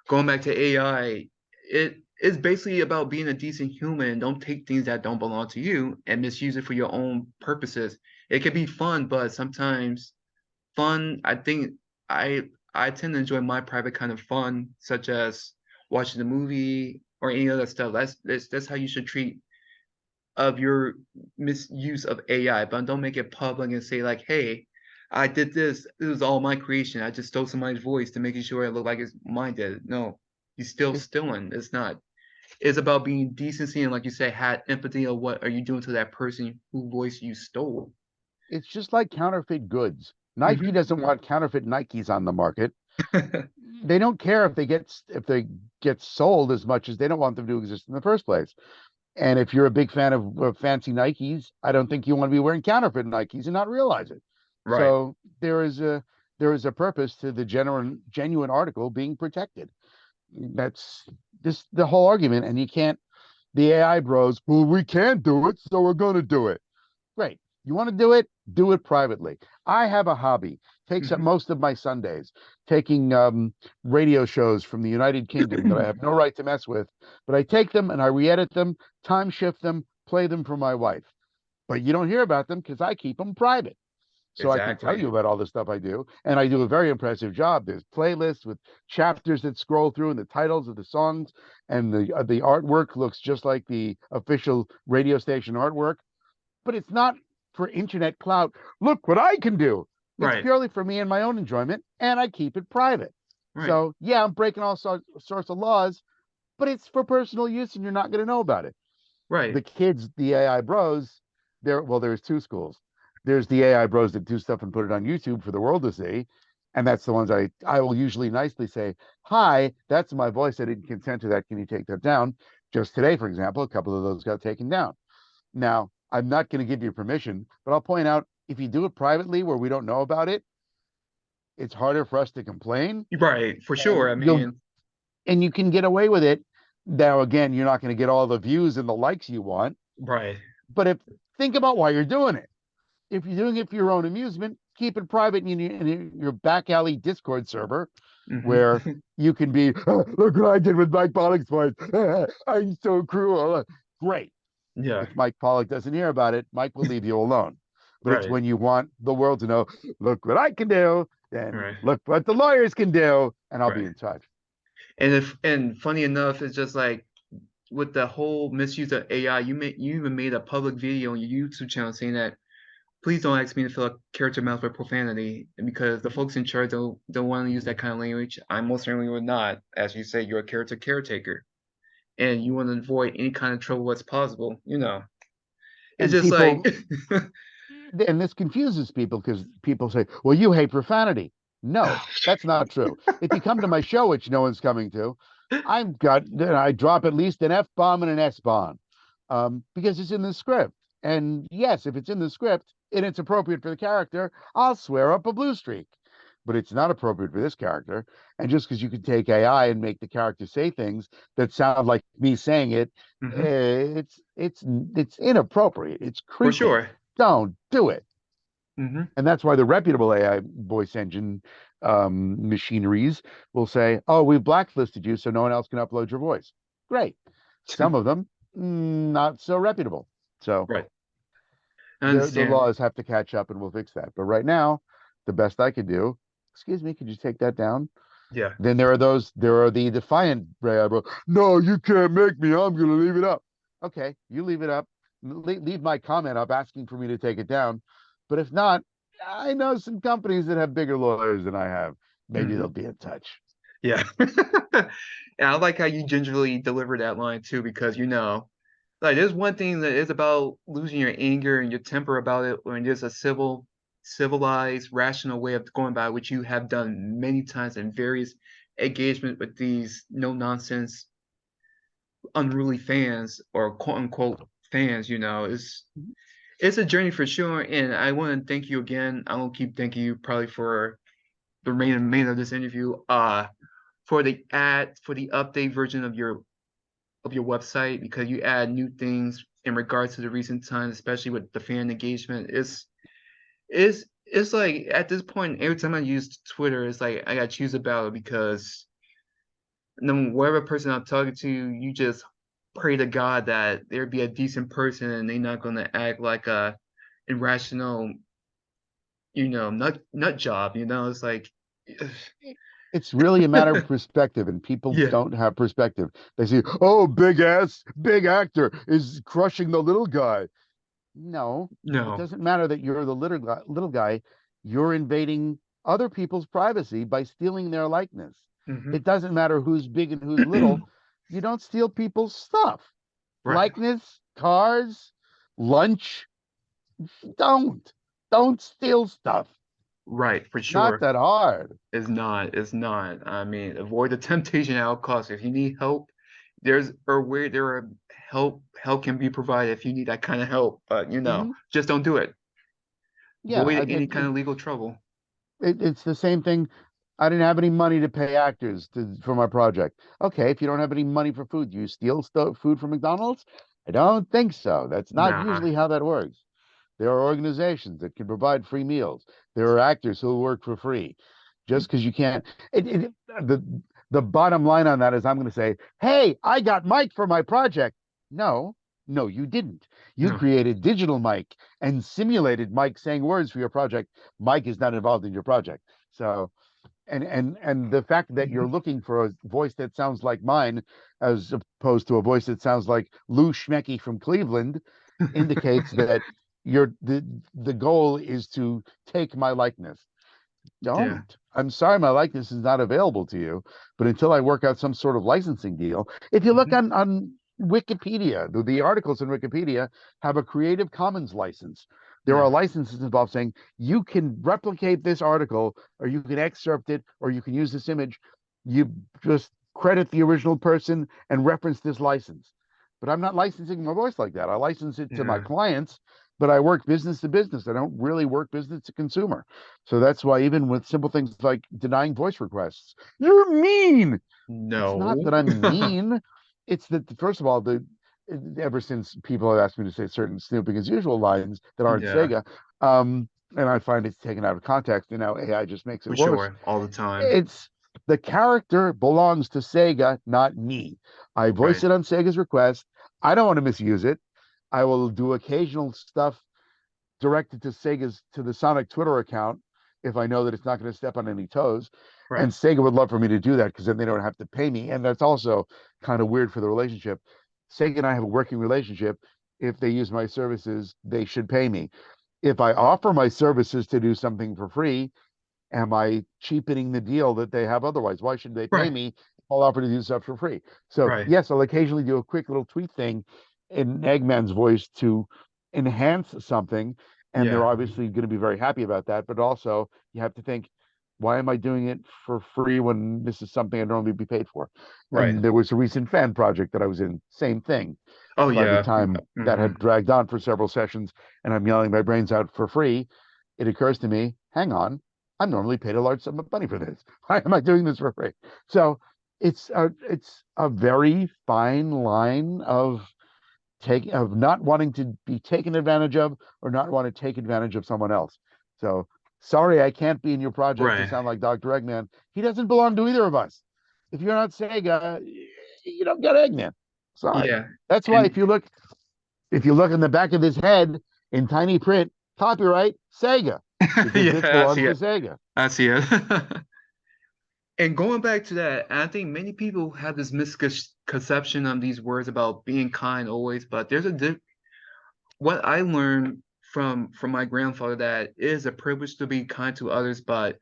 going back to AI, it is basically about being a decent human. Don't take things that don't belong to you and misuse it for your own purposes. It can be fun, but sometimes fun, I think I I tend to enjoy my private kind of fun, such as watching a movie or any other stuff. That's how you should treat of your misuse of AI, but don't make it public and say like, hey, I did this. This was all my creation. I just stole somebody's voice to making sure it looked like it's mine did. No, you still It, stealing. It's not. It's about being decency and like you say, had empathy of what are you doing to that person whose voice you stole. it's just like counterfeit goods. Nike Hmm. doesn't want counterfeit Nikes on the market. They don't care if they get sold as much as they don't want them to exist in the first place. And if you're a big fan of fancy Nikes, I don't think you want to be wearing counterfeit Nikes and not realize it. Right, So there is a purpose to the genuine article being protected. That's this the whole argument. And you can't the AI bros, well, we can't do it, so we're gonna do it. Great. You want to do it privately. I have a hobby. Takes up hmm most of my Sundays, taking radio shows from the United Kingdom that I have no right to mess with, but I take them and I re-edit them, time shift them, play them for my wife. But you don't hear about them because I keep them private. So I can tell exactly. you about all the stuff I do, and I do a very impressive job. There's playlists with chapters that scroll through and the titles of the songs, and the artwork looks just like the official radio station artwork, but it's not for internet clout. Look what I can do. It's Right, purely for me and my own enjoyment, and I keep it private. right, So, yeah, I'm breaking all sorts of laws, but it's for personal use and you're not going to know about it. right. The kids, the AI bros, there's two schools. There's the AI bros that do stuff and put it on YouTube for the world to see. And that's the ones I will usually nicely say, hi, that's my voice. I didn't consent to that. Can you take that down? Just today, for example, a couple of those got taken down. Now, I'm not going to give you permission, but I'll point out if you do it privately where we don't know about it, it's harder for us to complain Right, for and sure. I mean, you can get away with it. Now, again, you're not going to get all the views and the likes you want, right. but if think about why you're doing it. If you're doing it for your own amusement, keep it private in your back alley Discord server Hmm. where you can be, "Oh, look what I did with Mike Pollock's voice. I'm so cruel." Great. Yeah, If Mike Pollock doesn't hear about it, Mike will leave you alone. But it's right, when you want the world to know, look what I can do, and right, look what the lawyers can do, and I'll be right. in touch. And funny enough, it's just like with the whole misuse of AI, you even made a public video on your YouTube channel saying that please don't ask me to fill a character mouth with profanity because the folks in charge don't want to use that kind of language. I most certainly would not. As you say, you're a character caretaker and you want to avoid any kind of trouble as possible. It's And just like, people, and this confuses people because people say, well, you hate profanity. No, that's not true. If you come to my show, which no one's coming to, I drop at least an F bomb and an S bomb because it's in the script. And yes, if it's in the script and it's appropriate for the character, I'll swear up a blue streak. But it's not appropriate for this character. And just because you can take AI and make the character say things that sound like me saying it, mhm, it's inappropriate. It's for creepy. sure. Don't do it. Hmm. And that's why the reputable AI voice engine machineries will say, "Oh, we've blacklisted you, so no one else can upload your voice." Great. Some of them not so reputable. So Right. I the understand. laws have to catch up, and we'll fix that. But right now, the best I could do. Excuse me, could you take that down? Yeah. Then there are the defiant bro. No, you can't make me. I'm going to leave it up. Okay, you leave it up. Leave my comment up asking for me to take it down. But if not, I know some companies that have bigger lawyers than I have. Maybe they'll Hmm. be in touch. Yeah. And I like how you gingerly deliver that line too, because like there's one thing that is about losing your anger and your temper about it when there's a civilized, rational way of going about it, which you have done many times in various engagement with these no nonsense, unruly fans or quote unquote fans, it's a journey for sure. And I want to thank you again. I will keep thanking you probably for the remainder of this interview. For the update version of your website because you add new things in regards to the recent times, especially with the fan engagement. It's like at this point, every time I use Twitter, it's like I gotta choose a battle because no whatever person I'm talking to, you just pray to God that there'd be a decent person and they're not gonna act like a irrational, nut job. It's like, It's really a matter of perspective, and people yeah, don't have perspective. They say, "Oh, big ass, big actor is crushing the little guy." No, it no, doesn't matter that you're the little guy. Little guy, you're invading other people's privacy by stealing their likeness. hmm It doesn't matter who's big and who's little. You don't steal people's stuff. right, Likeness, cars, lunch. Don't. Don't steal stuff. right, for It's not sure. that hard. It's not. I mean, avoid the temptation at all costs. If you need help, there's or where there are help can be provided if you need that kind of help. But Hmm. just don't do it. Yeah, Avoid any kind of legal trouble. it's the same thing. I didn't have any money to pay actors for my project. Okay, if you don't have any money for food, do you steal food from McDonald's? I don't think so. That's not Nah. usually how that works. There are organizations that can provide free meals. There are actors who work for free. Just because you can't, the the bottom line on that is I'm going to say, hey, I got Mike for my project. No, no, you didn't. You No. created digital Mike and simulated Mike saying words for your project. Mike is not involved in your project. So and the fact that you're Mhm. looking for a voice that sounds like mine as opposed to a voice that sounds like Lou Schmecky from Cleveland indicates that you're the goal is to take my likeness. Yeah. Don't. I'm sorry, my likeness is not available to you, but until I work out some sort of licensing deal, if you look Mhm. on Wikipedia, the articles in Wikipedia have a Creative Commons license. There are Yeah. licenses involved saying you can replicate this article, or you can excerpt it, or you can use this image. You just credit the original person and reference this license. But I'm not licensing my voice like that. I license it to my Yeah. clients, but I work business to business. I don't really work business to consumer. So that's why even with simple things like denying voice requests, you're mean. It's not No. that I'm mean. It's that first of all, the ever since people have asked me to say certain snooping as usual lines that aren't Yeah. Sega, um, and I find it's taken out of context, and now AI just makes it For worse. sure. All the time. It's the character belongs to Sega, not me. I voice Right. it on Sega's request. I don't want to misuse it. I will do occasional stuff directed to Sega's to the Sonic Twitter account if I know that it's not going to step on any toes. Right. And Sega would love for me to do that because then they don't have to pay me. And that's also kind of weird for the relationship. Sega and I have a working relationship. If they use my services, they should pay me. If I offer my services to do something for free, am I cheapening the deal that they have otherwise? Why should they pay Right. me? I'll offer to do stuff for free. So Right. yes, I'll occasionally do a quick little tweet thing in Eggman's voice to enhance something, and they're Yeah. obviously going to be very happy about that. But also, you have to think, why am I doing it for free when this is something I'd normally be paid for? Right. And there was a recent fan project that I was in, same thing. Oh By the yeah. time that hmm had dragged on for several sessions, and I'm yelling my brains out for free, it occurs to me, hang on, I'm normally paid a large sum of money for this. Why am I doing this for free? So it's a very fine line of not wanting to be taken advantage of or not want to take advantage of someone else. So sorry, I can't be in your project to Right. sound like Dr. Eggman. He doesn't belong to either of us. If you're not Sega, you don't get Eggman. Sorry. Yeah. That's why And if you look in the back of his head in tiny print, copyright Sega, because yeah, this I belongs see to it. Sega. I see it. And going back to that, I think many people have this misconception of these words about being kind always, but what I learned from my grandfather that it is a privilege to be kind to others, but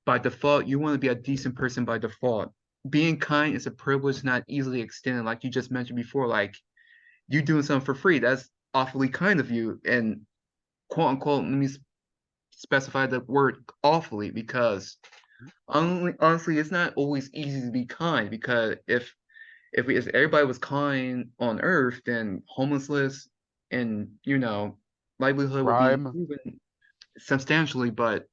by default, you want to be a decent person by default. Being kind is a privilege not easily extended, like you just mentioned before. Like you doing something for free, that's awfully kind of you. And quote unquote, let me specify the word awfully because honestly, it's not always easy to be kind because if everybody was kind on Earth, then homelessness and livelihood would be Crime. improving substantially. But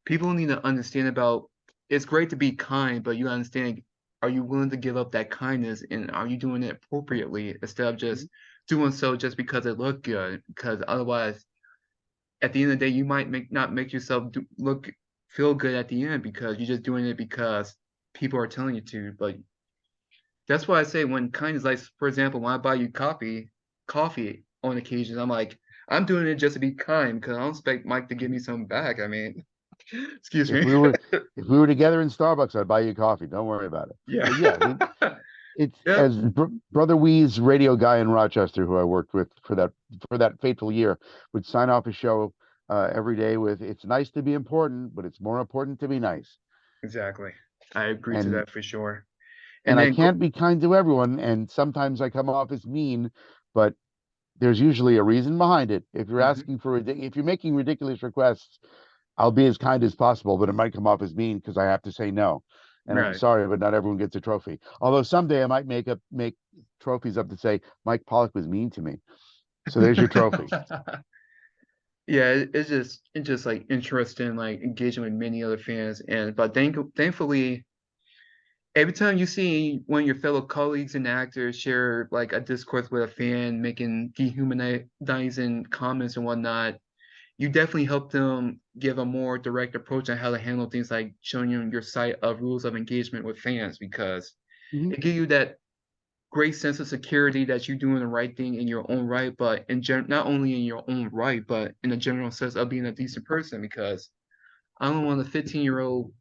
people need to understand about it's great to be kind, but you understand, are you willing to give up that kindness and are you doing it appropriately instead of just doing so just because it looked good? Because otherwise, at the end of the day, you might not make yourself feel good at the end because you're just doing it because people are telling you to. But that's why I say when kindness, like for example, when I buy you coffee on occasions, I'm like, I'm doing it just to be kind because I don't expect Mike to give me something back. I mean, excuse If me. we were if we were together in Starbucks, I'd buy you coffee. Don't worry about it. Yeah. But yeah, it's Yep. as Brother Wee's radio guy in Rochester, who I worked with for that fateful year, would sign off his show every day with, "It's nice to be important, but it's more important to be nice." Exactly. I agree to And that for sure. And and I then go, can't be kind to everyone, and sometimes I come off as mean, but there's usually a reason behind it. If you're mhm, asking for if you're making ridiculous requests, I'll be as kind as possible, but it might come off as mean because I have to say no. And I'm right. sorry, but not everyone gets a trophy. Although someday I might make trophies up to say Mike Pollock was mean to me. So there's your trophy. Yeah, it's just like interesting, like engaging with many other fans, and but thankfully, every time you see one of your fellow colleagues and actors share like a discourse with a fan, making dehumanizing comments and whatnot, you definitely help them give a more direct approach on how to handle things like showing you your site of rules of engagement with fans because Mhm. it gives you that great sense of security that you're doing the right thing in your own right, but not only in your own right, but in a general sense of being a decent person. Because I don't want a 15-year-old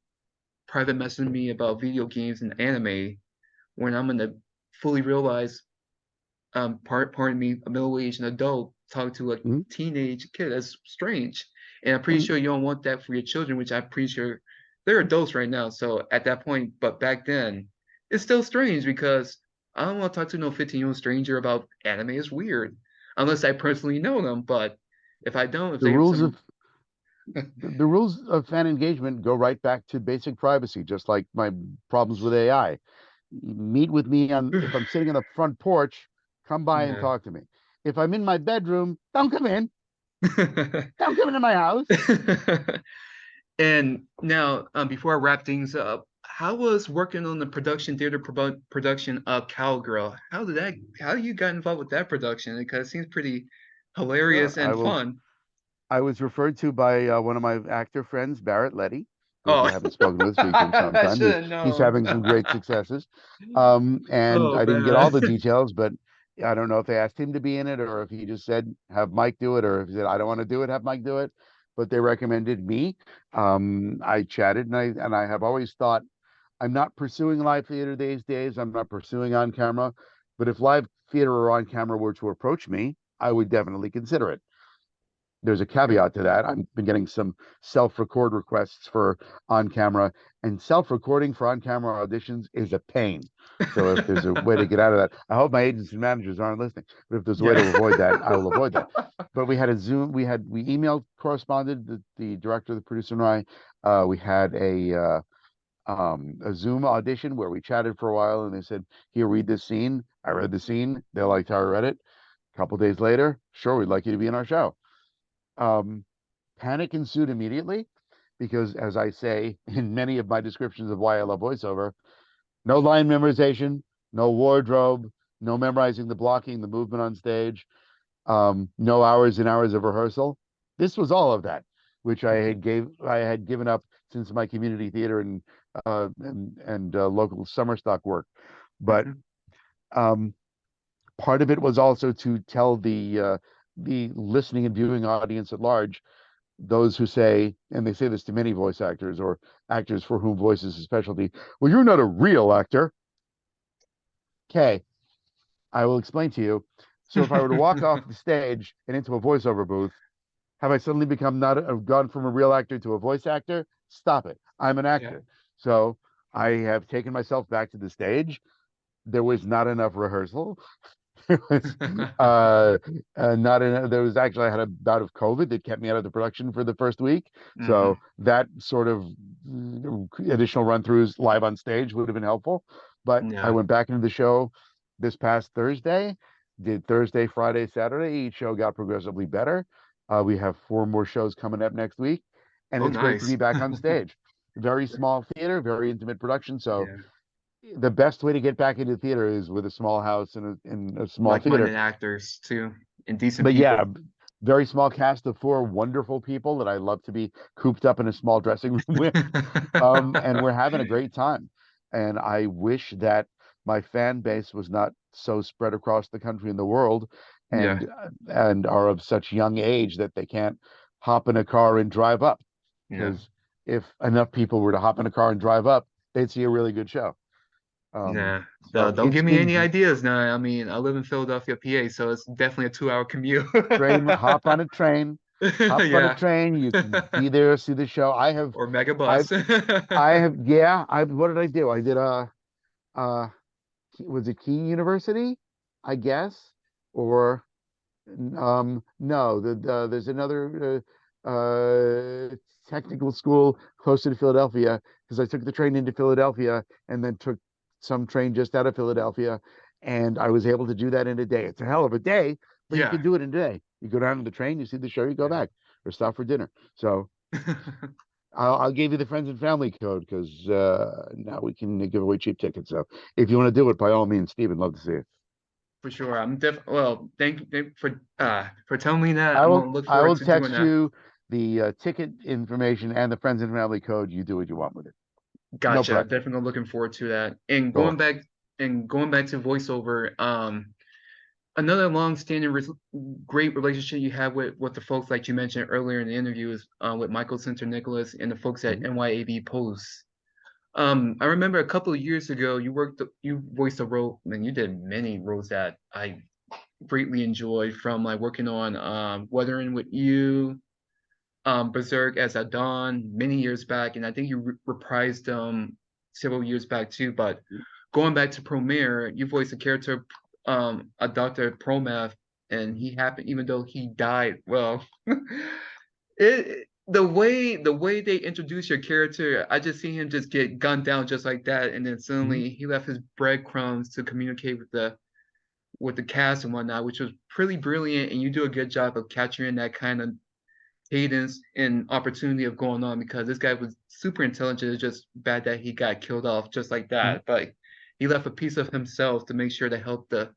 private messaging me about video games and anime when I'm gonna fully realize, pardon me, a middle-aged adult talk to a Mhm. teenage kid. That's strange, and I'm pretty And sure you don't want that for your children, which I'm pretty sure they're adults right now. So at that point, but back then, it's still strange because I don't want to talk to no 15-year-old stranger about anime. It's weird, unless I personally know them. But if I don't, if the they have rules of some, the rules of fan engagement go right back to basic privacy, just like my problems with AI. Meet with me on if I'm sitting on the front porch, come by and yeah. talk to me. If I'm in my bedroom, don't come in. Don't come into my house. And now, before I wrap things up, how was working on the production of Cowgirl? How you got involved with that production? Because it seems pretty Sure, hilarious I and will. fun. I was referred to by one of my actor friends, Barrett Letty, who, if you Oh, haven't spoken with, speak to him I sometime. should have He's known. having some great successes. And Oh I didn't get all man. the details, but I don't know if they asked him to be in it or if he just said, have Mike do it, or if he said, I don't want to do it, have Mike do it. But they recommended me. I chatted and I have always thought I'm not pursuing live theater these days. I'm not pursuing on camera. But if live theater or on camera were to approach me, I would definitely consider it. There's a caveat to that. I've been getting some self-record requests for on camera, and self-recording for on camera auditions is a pain. So if there's a way to get out of that, I hope my agents and managers aren't listening. But if there's a way to Yeah. avoid that, I will avoid that. But we had a Zoom, we emailed corresponded, the director, the producer, and I. We had a Zoom audition where we chatted for a while, and they said, "Here, read this scene." I read the scene. They liked how I read it. A couple days later, sure, we'd like you to be in our show. Um, Panic ensued immediately because, as I say in many of my descriptions of why I love voiceover, no line memorization, no wardrobe, no memorizing the blocking, the movement on stage, no hours and hours of rehearsal. This was all of that, which I had given up since my community theater and local summer stock work. But Mhm. um, part of it was also to tell the listening and viewing audience at large, those who say, and they say this to many voice actors or actors for whom voice is a specialty, well, you're not a real actor. Okay, I will explain to you. So if I were to walk off the stage and into a voiceover booth, have I suddenly become not gone from a real actor to a voice actor? Stop it. I'm an Yeah. actor. So I have taken myself back to the stage. There was not enough rehearsal. There was not enough. There was actually, I had a bout of COVID that kept me out of the production for the first week. So Hmm. that sort of additional run throughs live on stage would have been helpful. But I Yeah. went back into the show this past Thursday, did Thursday, Friday, Saturday. Each show got progressively better. We have four more shows coming up next week, and Oh, it's great to nice. be back on stage. Very small theater, very intimate production. So Yeah. the best way to get back into theater is with a small house and in a small theater. Like-minded actors too, and decent But yeah, people. very small cast of four wonderful people that I love to be cooped up in a small dressing room with. And we're having a great time. And I wish that my fan base was not so spread across the country and the world, Yeah. and are of such young age that they can't hop in a car and drive up. Yeah. Because if enough people were to hop in a car and drive up, they'd see a really good show. Um, Yeah. so Don't give me any ideas now. I mean, I live in Philadelphia, PA, so it's definitely a 2 hour commute. hop on a train, hop on a Yeah. train. You can be there, see the show. Or mega I've, bus. yeah. what did I do? I did uh, was it Keene University, I guess, or no, there's another technical school closer to Philadelphia because I took the train into Philadelphia and then took some train just out of Philadelphia, and I was able to do that in a day. It's a hell of a day, but you Yeah. can do it in a day. You go down to the train, you see the show, you go Yeah. back or stop for dinner. So I'll give you the friends and family code because now we can give away cheap tickets. So if you want to do it, by all means, Stephen, love to see it. For sure. Well, thank for telling me that. I'm gonna look I forward will to doing text that. you the ticket information and the friends and family code. You do what you want with it. No Gotcha. pressure. Definitely looking forward to that. Cool. And going back to voiceover, another long-standing great relationship you have with the folks like you mentioned earlier in the interview is with Michael Center Nicholas and the folks at Mhm. NYAB Post. I remember a couple of years ago you voiced a role, and you did many roles that I greatly enjoyed from like working on Weathering with You, Berserk as a Dawn many years back, and I think you reprised several years back too. But going back to Promare, you voiced a character, a Dr. Promath, and he happened even though he died. Well, the way they introduce your character, I just see him just get gunned down just like that, and then Mhm. suddenly he left his breadcrumbs to communicate with the cast and whatnot, which was pretty brilliant. And you do a good job of capturing that kind of cadence and opportunity of going on because this guy was super intelligent. It's just bad that he got killed off just like Mhm. that. But he left a piece of himself to make sure to help the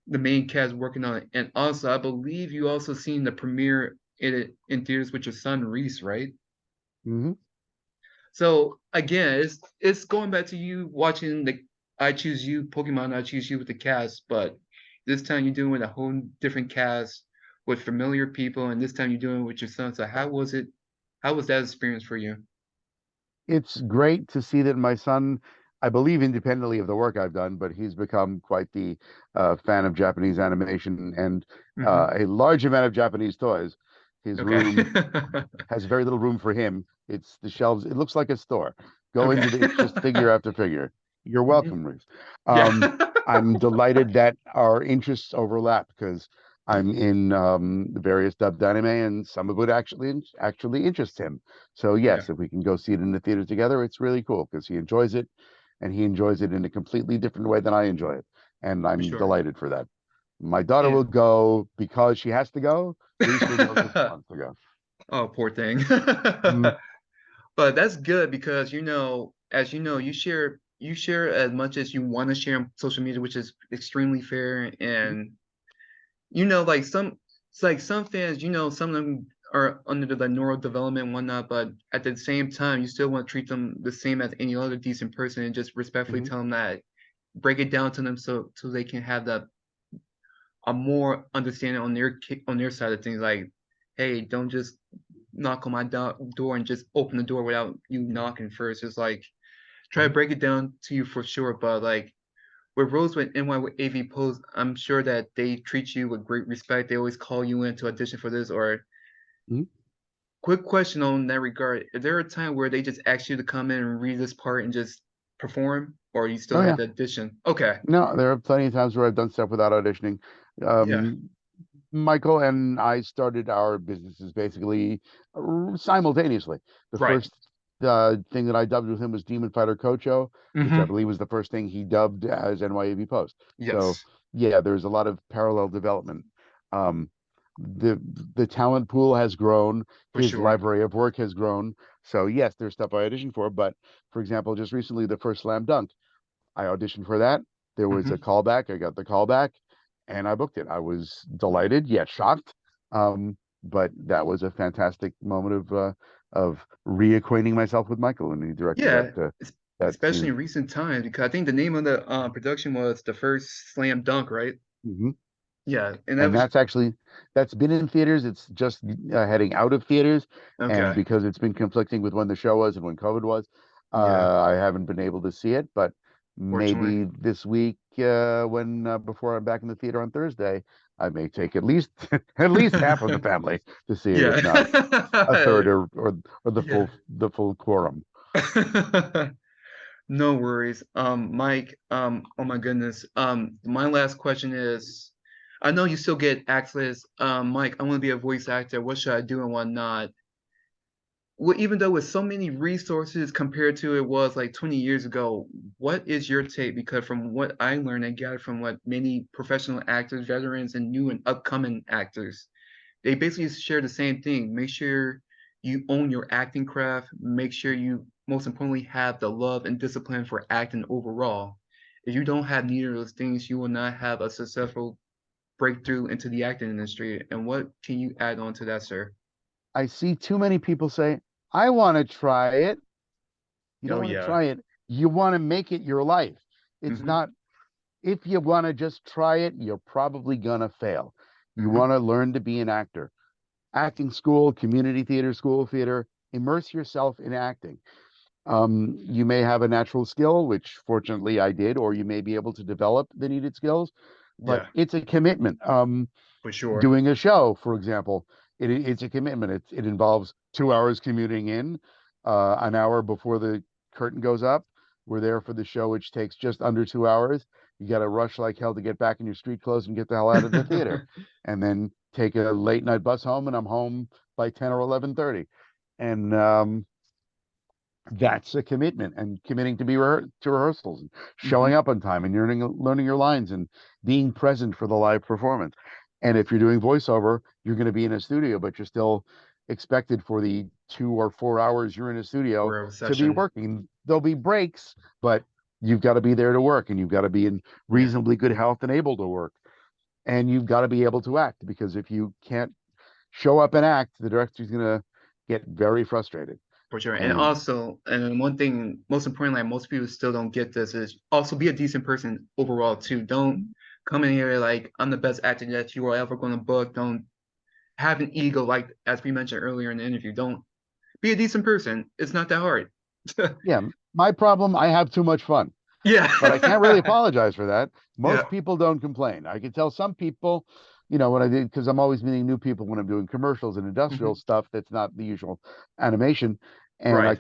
main cast working on it. And also, I believe you also seen the premiere in theaters with your son Reese, right? Mhm. So again, it's going back to you watching the I Choose You Pokemon I Choose You with the cast, but this time you're doing with a whole different cast with familiar people, and this time you're doing it with your son. So how was it? How was that experience for you? It's great to see that my son, I believe independently of the work I've done, but he's become quite the fan of Japanese animation and Hmm. a large amount of Japanese toys. His Okay. room has very little room for him. It's the shelves. It looks like a store. Go Okay. into it's just figure after figure. You're Mhm. welcome, Reese. Yeah. Um, I'm delighted that our interests overlap because I'm in the various dubbed anime, and some of it actually interests him. So Yeah, yes, if we can go see it in the theater together, it's really cool because he enjoys it, and he enjoys it in a completely different way than I enjoy it, and for I'm sure. delighted for that. My daughter will And go because she has to go. Reese will go because he wants to go. oh, poor thing. Mhm. But that's good because as you know, you share as much as you want to share on social media, which is extremely fair. And like it's like some fans, some of them are under the neural development and whatnot, but at the same time, you still want to treat them the same as any other decent person and just respectfully Mhm. tell them that, break it down to them so they can have a more understanding on their side of things. Like, hey, don't just knock on my door and just open the door without you knocking first. It's like try to Mhm. break it down to you for sure, but like with Rosewood NY with AV Post, I'm sure that they treat you with great respect. They always call you in to audition for this or Mhm. quick question on that regard. Is there a time where they just ask you to come in and read this part and just perform, or you still Oh had yeah. to audition? Okay. No, there are plenty of times where I've done stuff without auditioning. Yeah. Um, Michael and I started our businesses basically simultaneously. The Right. first thing that I dubbed with him was Demon Fighter Kocho, which I Mm-hmm. believe was the first thing he dubbed as NYAV Post. So Yes, yeah, there's a lot of parallel development. Um, the the talent pool has grown, for his sure. library of work has grown. So yes, there's stuff I auditioned for, but for example, just recently the first Slam Dunk. I auditioned for that. There was a Mm-hmm. callback. I got the callback and I booked it. I was delighted, yet shocked. But that was a fantastic moment of reacquainting myself with Michael when he directed Yeah, that especially scene. in recent times, because I think the name of the production was the first Slam Dunk, right? Mhm. Yeah, and that And was that's been in theaters. It's just heading out of theaters, and okay, because it's been conflicting with when the show was and when COVID was, yeah, I haven't been able to see it. But fortunately. maybe this week, when before I'm back in the theater on Thursday, I may take at least at least half of the family to see it, if not a Yeah. third or Yeah. the full quorum. No worries. Mike, oh my goodness. My last question is, I know you still get access. Mike, I want to be a voice actor. What should I do and what not? Well, even though with so many resources compared to it was like 20 years ago, what is your take? Because from what I learned and gathered from what many professional actors, veterans, and new and upcoming actors, they basically share the same thing. Make sure you own your acting craft. Make sure you, most importantly, have the love and discipline for acting overall. If you don't have neither of those things, you will not have a successful breakthrough into the acting industry. And what can you add on to that, sir? I see too many people say, "I want to try it." You don't Oh want to yeah. try it. You want to make it your life. It's Mm-hmm. not if you want to just try it, you're probably gonna fail. You Mm-hmm. want to learn to be an actor. Acting school, community theater, school theater, immerse yourself in acting. You may have a natural skill, which fortunately I did, or you may be able to develop the needed skills, but Yeah, it's a commitment. for sure. Doing a show, for example, it's a commitment. It involves 2 hours commuting in, an hour before the curtain goes up. We're there for the show, which takes just under 2 hours. You got to rush like hell to get back in your street clothes and get the hell out of the theater, and then take a late night bus home. And I'm home by 10 or 11:30, and that's a commitment, and committing to to rehearsals and showing Hmm. up on time and learning your lines and being present for the live performance. And if you're doing voiceover, you're going to be in a studio, but you're still expected for the 2 or 4 hours you're in a studio For a to be session. working. There'll be breaks, but you've got to be there to work, and you've got to be in Yeah, reasonably good health and able to work, and you've got to be able to act, because if you can't show up and act, the director's going to get very frustrated. for sure. And And also, and then one thing, most importantly, like most people still don't get this is also be a decent person overall too. Don't come in here like I'm the best actor that you are ever going to book. Don't have an ego like as we mentioned earlier in the interview. Don't be a decent person. It's not that hard. yeah, my problem, I have too much fun, but I can't really Yeah. apologize for that. Yeah. Most people don't complain. I can tell some people, when I did, because I'm always meeting new people when I'm doing commercials and industrial Hmm. stuff that's not the usual animation. And Right.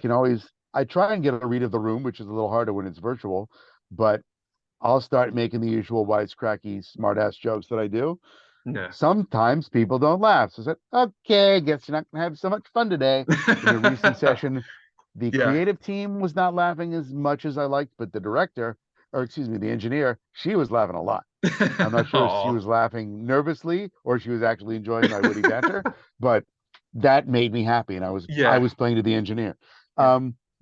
I try and get a read of the room, which is a little harder when it's virtual, but I'll start making the usual wisecracky, smart ass jokes that I do. Yeah. Sometimes people don't laugh. So I said, okay, guess you're not going to have so much fun today. In a recent session, the Yeah. creative team was not laughing as much as I liked, but the director, or excuse me, the engineer, she was laughing a lot. I'm not sure if she Oh. was laughing nervously or she was actually enjoying my witty banter, but that made me happy, and I Yeah. was playing to the engineer. Yeah.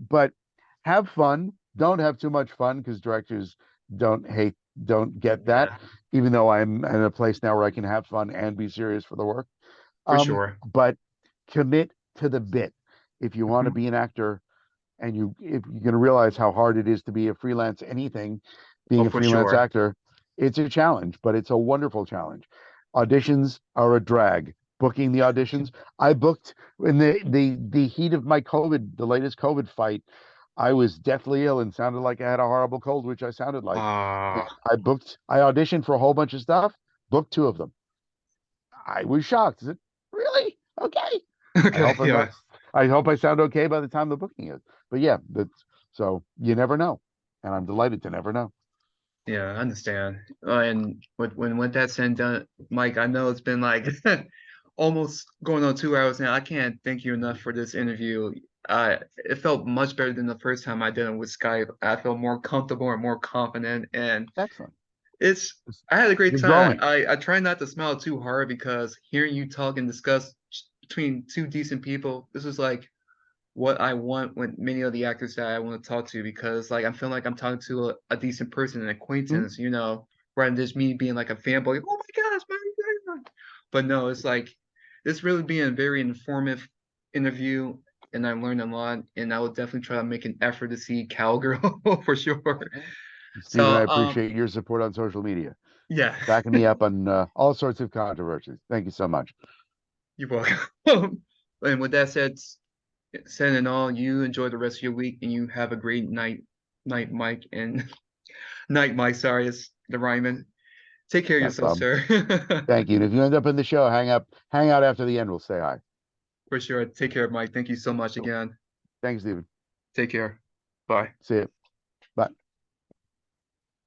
But have fun. Don't have too much fun, because directors don't hate don't get that. Yeah. Even though I'm in a place now where I can have fun and be serious for the work. For sure. But commit to the bit. If you want to Mhm. be an actor, and if you're going to realize how hard it is to be a freelance anything, Oh, being a for freelance sure. actor, it's a challenge, but it's a wonderful challenge. Auditions are a drag. Booking the auditions, I booked in the heat of my COVID, the latest COVID fight. I was deathly ill and sounded like I had a horrible cold, which I sounded like. And Ah, I auditioned for a whole bunch of stuff, booked two of them. I was shocked. I said, really? Okay. I Okay, hope I'm yeah, not. I hope I sound okay by the time the booking is. But yeah, that's so you never know, and I'm delighted to never know. yeah, I understand. And with that said and done, Mike, I know it's been like almost going on 2 hours now. I can't thank you enough for this interview. It felt much better than the first time I did it with Skype. I felt more comfortable and more confident, and Excellent. it's It's- I had a great You're time. growing. I try not to smile too hard because hearing you talk and discuss between two decent people, this is like what I want with many of the actors that I want to talk to because like I feel like I'm talking to a decent person, an Hmm? acquaintance, rather than just me being like a fanboy. Oh my gosh, my God. But no, it's like this really being a very informative interview, and I learned a lot. And I will definitely try to make an effort to see Cowgirl for sure. Stephen, I So appreciate your support on social media, yeah, backing me up on all sorts of controversies. Thank you so much. you're welcome. And with that said and all, you enjoy the rest of your week, and you have a great night, Mike, and night, Mike. Sorry, it's the rhyming. Take care of Not a yourself, problem. sir. Thank you. And if you end up in the show, hang out after the end. We'll say hi. For sure. Take care, Mike. Thank you so much Cool. again. Thanks, Stephen. Take care. Bye. See you.